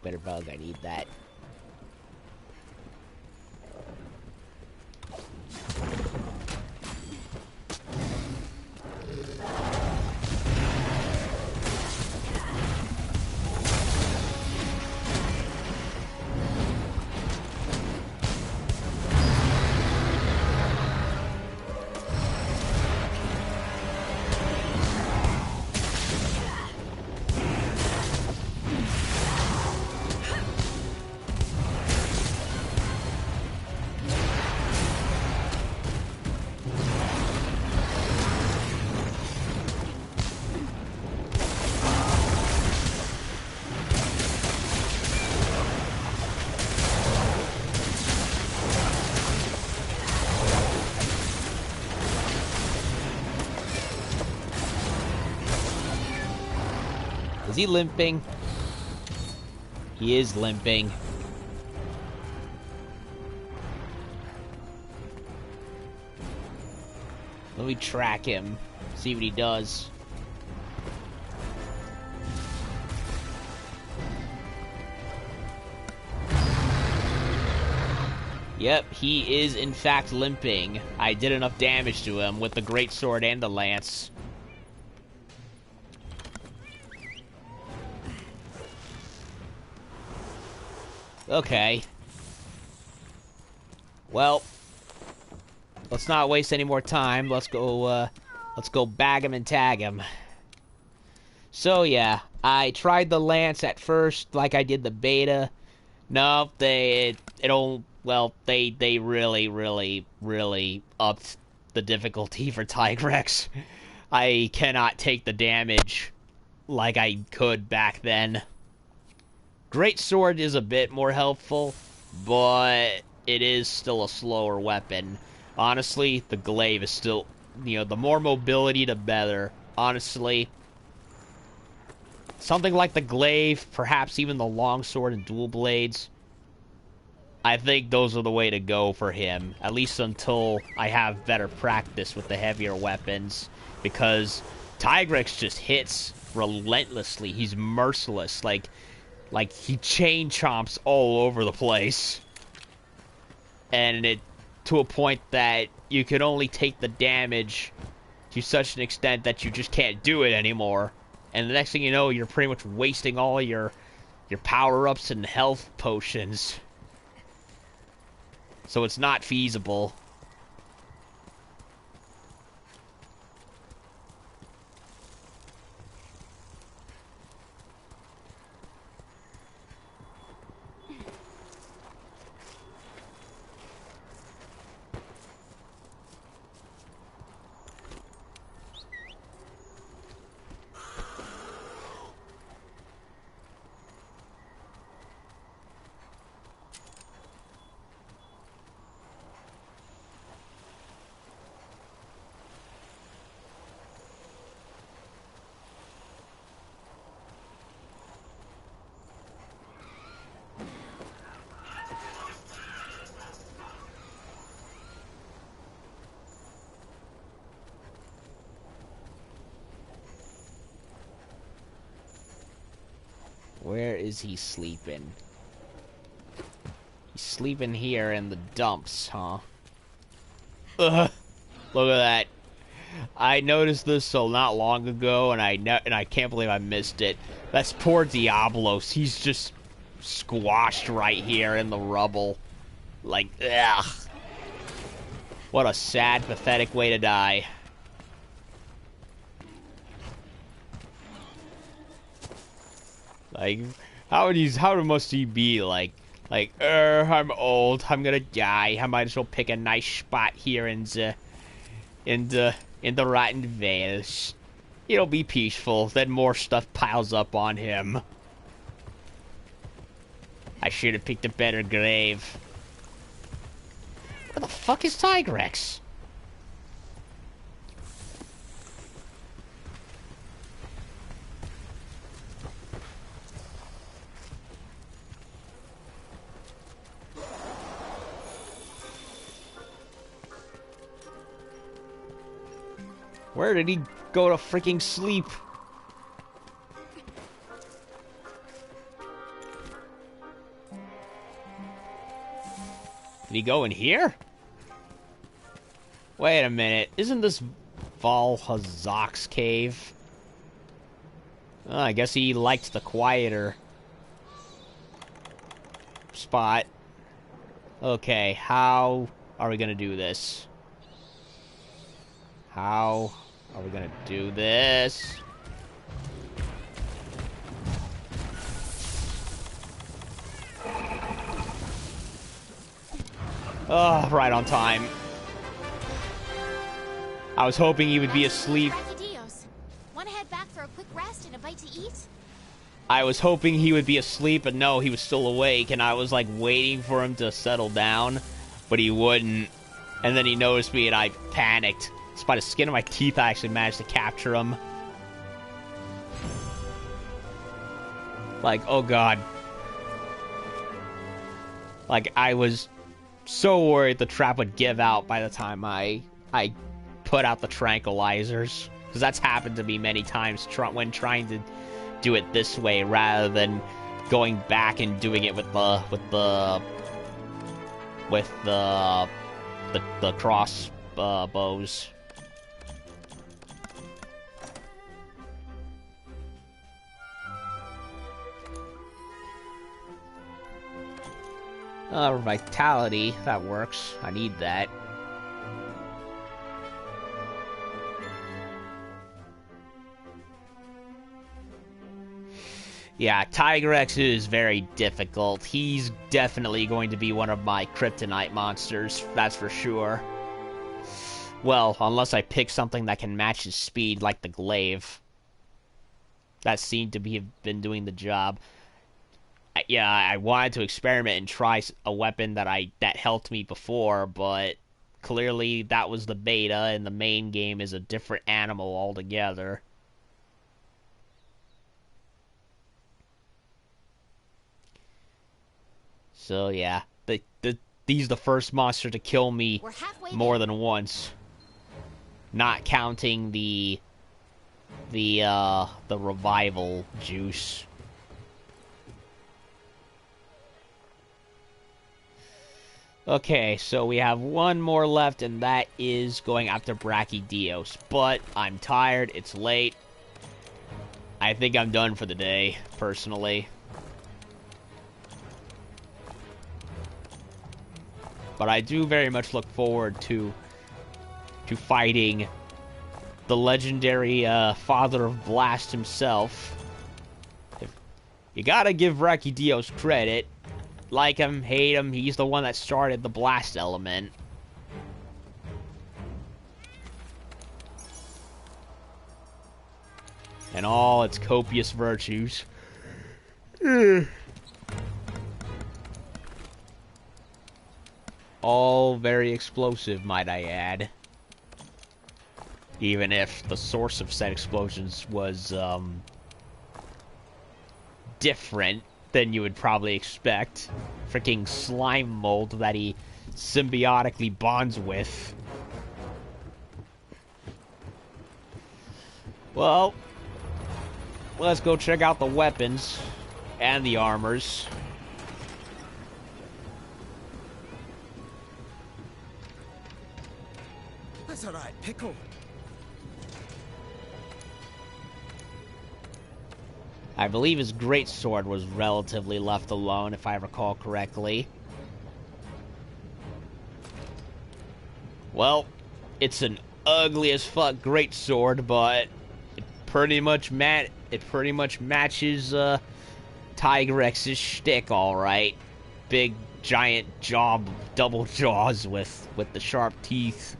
Better bug, I need that. Is he limping? He is limping. Let me track him, see what he does. Yep, he is in fact limping. I did enough damage to him with the greatsword and the lance. Okay. Well, let's not waste any more time. Let's go bag him and tag him. So yeah, I tried the lance at first, like I did the beta. No, they really upped the difficulty for Tigrex. I cannot take the damage like I could back then. Greatsword is a bit more helpful, but it is still a slower weapon. Honestly, the glaive is still, the more mobility, the better. Honestly, something like the glaive, perhaps even the longsword and dual blades, I think those are the way to go for him, at least until I have better practice with the heavier weapons, because Tigrex just hits relentlessly. He's merciless, like he chain chomps all over the place. And it to a point that you can only take the damage to such an extent that you just can't do it anymore. And the next thing you know, you're pretty much wasting all your power-ups and health potions. So it's not feasible. Where is he sleeping? He's sleeping here in the dumps, huh? Ugh, look at that. I noticed this so not long ago, and I can't believe I missed it. That's poor Diablos. He's just squashed right here in the rubble. Like, ugh. What a sad, pathetic way to die. Like, how must he be like, I'm old, I'm gonna die, I might as well pick a nice spot here in the Rotten Vales. It'll be peaceful, then more stuff piles up on him. I should have picked a better grave. Where the fuck is Tigrex? Where did he go to freaking sleep? Did he go in here? Wait a minute. Isn't this Velkhana's cave? Oh, I guess he liked the quieter spot. Okay, how are we gonna do this? How are we gonna do this? Oh, right on time. I was hoping he would be asleep. Want to head back for a quick rest and a bite to eat? I was hoping he would be asleep, but no, he was still awake, and I was like waiting for him to settle down, but he wouldn't. And then he noticed me, and I panicked. By the skin of my teeth, I actually managed to capture him. Like, oh god. Like, I was so worried the trap would give out by the time I put out the tranquilizers. Because that's happened to me many times when trying to do it this way rather than going back and doing it with the cross bows. Vitality, that works. I need that. Yeah, Tigrex is very difficult. He's definitely going to be one of my kryptonite monsters, that's for sure. Well, unless I pick something that can match his speed, like the glaive. That seemed to have been doing the job. Yeah, I wanted to experiment and try a weapon that helped me before, but clearly that was the beta, and the main game is a different animal altogether. So yeah, he's the first monster to kill me more than once, not counting the revival juice. Okay, so we have one more left, and that is going after Brachydios. But I'm tired, it's late. I think I'm done for the day, personally. But I do very much look forward to fighting the legendary Father of Blast himself. You gotta give Brachydios credit. Like him, hate him, he's the one that started the blast element. And all its copious virtues. All very explosive, might I add. Even if the source of said explosions was, different than you would probably expect. Freaking slime mold that he symbiotically bonds with. Well, let's go check out the weapons and the armors. That's alright, Pickle. I believe his greatsword was relatively left alone, if I recall correctly. Well, it's an ugly as fuck greatsword, but it pretty much matches Tigrex's shtick, all right. Big giant double jaws with the sharp teeth.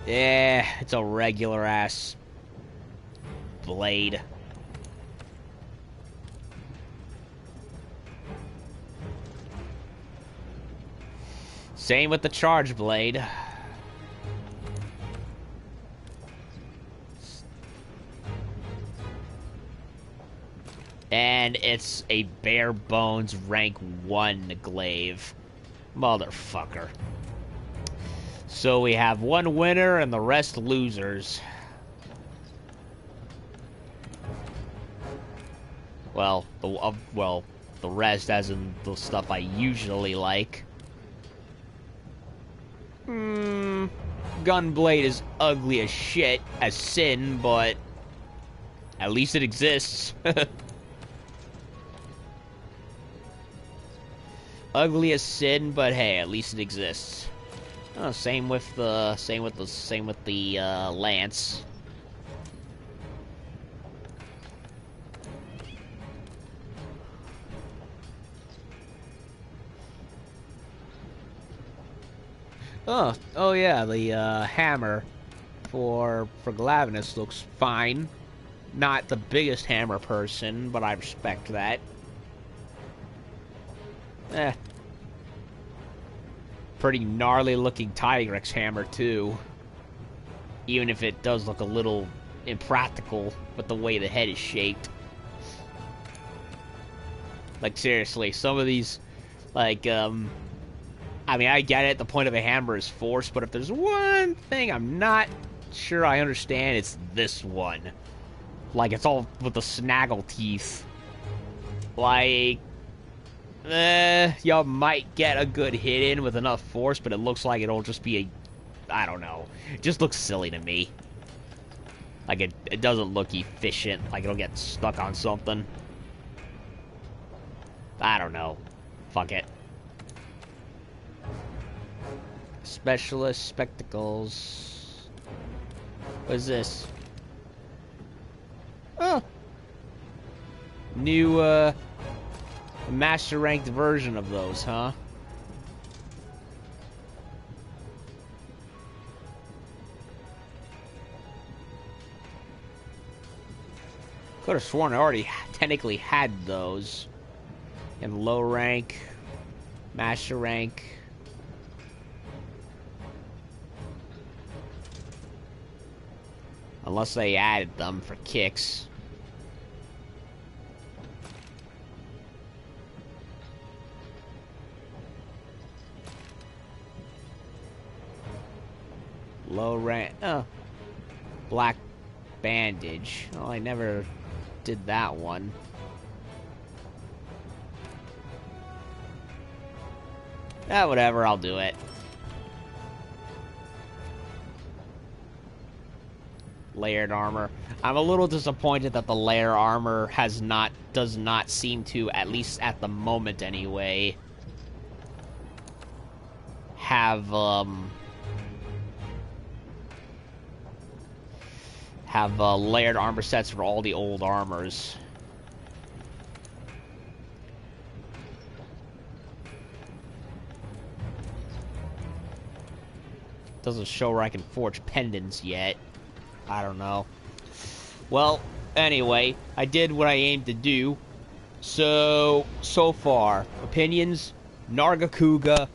Yeah, it's a regular ass blade. Same with the charge blade. And it's a bare bones rank 1 glaive. Motherfucker. So we have one winner and the rest losers. Well, the rest as in the stuff I usually like. Gunblade is ugly as shit as sin, but at least it exists. Ugly as sin, but hey, at least it exists. Oh, same with the lance. Oh yeah, the hammer for Glavenus looks fine. Not the biggest hammer person, but I respect that. Pretty gnarly looking Tigrex hammer too. Even if it does look a little impractical with the way the head is shaped. Like seriously, some of these, like, I mean, I get it, the point of a hammer is force, but if there's one thing I'm not sure I understand, it's this one. Like, it's all with the snaggle teeth. Like, y'all might get a good hit in with enough force, but it looks like it'll just be a... I don't know. It just looks silly to me. Like, it doesn't look efficient. Like, it'll get stuck on something. I don't know. Fuck it. Specialist spectacles. What is this? Oh. New, master ranked version of those, huh? Could have sworn I already technically had those. In low rank, master rank. Unless they added them for kicks. Low rank. Oh. Black bandage. Oh, I never did that one. Whatever, I'll do it. Layered armor. I'm a little disappointed that the layer armor does not seem to, at least at the moment anyway, have layered armor sets for all the old armors. Doesn't show where I can forge pendants yet. I don't know. Well, anyway, I did what I aimed to do. So far, opinions, Nargacuga,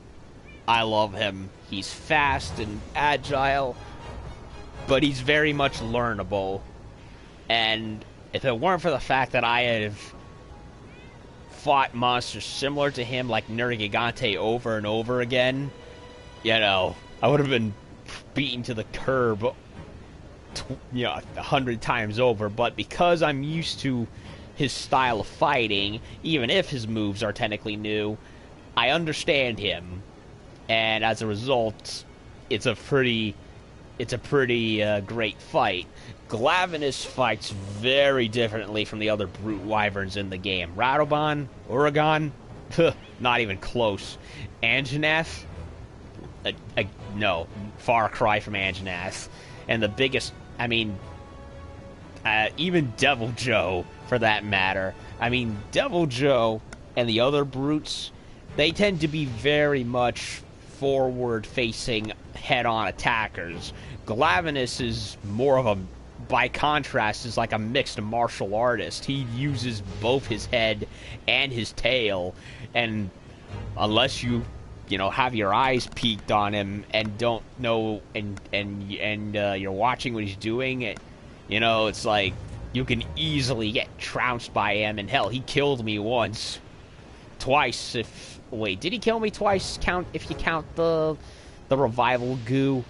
I love him. He's fast and agile, but he's very much learnable. And if it weren't for the fact that I have fought monsters similar to him, like Nargacuga, over and over again, you know, I would have been beaten to the curb, 100 times over. But because I'm used to his style of fighting, even if his moves are technically new, I understand him, and as a result, it's a pretty it's a pretty great fight. Glavenus fights very differently from the other brute wyverns in the game. Radoban, Uragan, not even close. Anjanath, no, far cry from Anjanath. And the biggest, I mean, even Devil Joe, for that matter. I mean, Devil Joe and the other brutes, they tend to be very much forward-facing, head-on attackers. Glavenus is more of a, by contrast, is like a mixed martial artist. He uses both his head and his tail, and unless you have your eyes peeked on him and don't know, and you're watching what he's doing, it's like you can easily get trounced by him. And hell, he killed me once, twice. Wait, did he kill me twice? If you count the revival goo.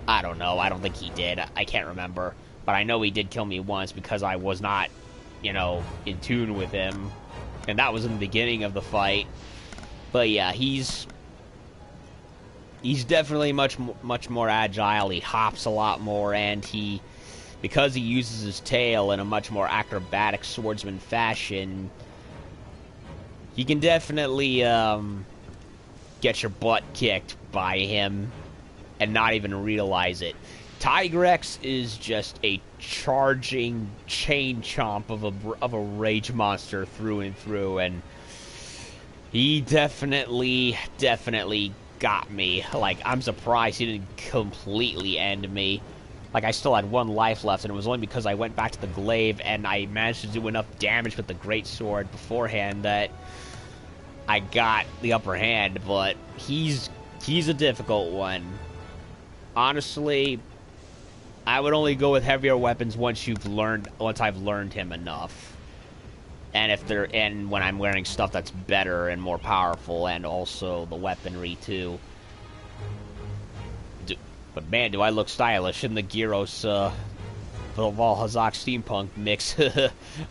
I don't know. I don't think he did. I can't remember. But I know he did kill me once because I was not, in tune with him. And that was in the beginning of the fight. But yeah, he's definitely much more agile. He hops a lot more, and because he uses his tail in a much more acrobatic swordsman fashion, you can definitely get your butt kicked by him and not even realize it. Tigrex is just a charging chain chomp of a rage monster through and through, and he definitely got me. Like, I'm surprised he didn't completely end me. Like, I still had one life left, and it was only because I went back to the glaive and I managed to do enough damage with the greatsword beforehand that I got the upper hand. But he's a difficult one. Honestly, I would only go with heavier weapons once I've learned him enough. And when I'm wearing stuff that's better and more powerful, and also the weaponry too. But man, do I look stylish in the Gyros, the Valhazak steampunk mix.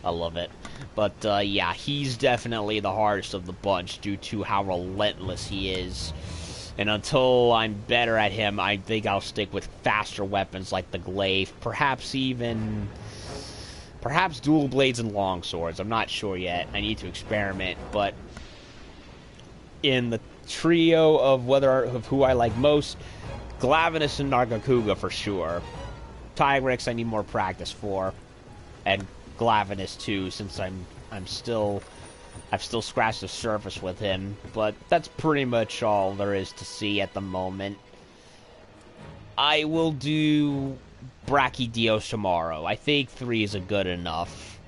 I love it. But yeah, he's definitely the hardest of the bunch due to how relentless he is. And until I'm better at him, I think I'll stick with faster weapons like the glaive. Perhaps dual blades and long swords. I'm not sure yet. I need to experiment. But in the trio of who I like most, Glavenus and Nargacuga for sure. Tigrex I need more practice for, and Glavenus too, since I've still scratched the surface with him. But that's pretty much all there is to see at the moment. I will do Brachydios tomorrow. I think 3 is a good enough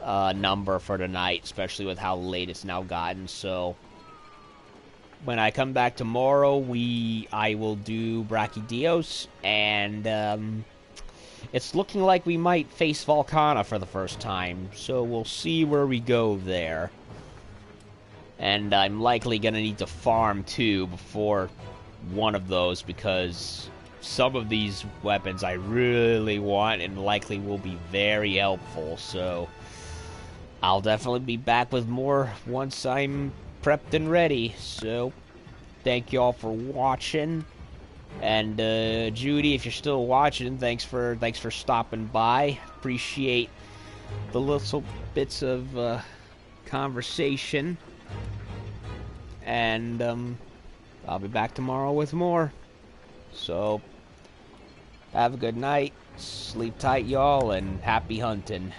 number for tonight, especially with how late it's now gotten. So when I come back tomorrow, I will do Brachydios, and it's looking like we might face Velkhana for the first time, so we'll see where we go there. And I'm likely going to need to farm too before one of those, because some of these weapons I really want and likely will be very helpful, so I'll definitely be back with more once I'm prepped and ready. So thank you all for watching, and Judy, if you're still watching, thanks for stopping by. Appreciate the little bits of conversation, and I'll be back tomorrow with more. So have a good night, sleep tight y'all, and happy hunting.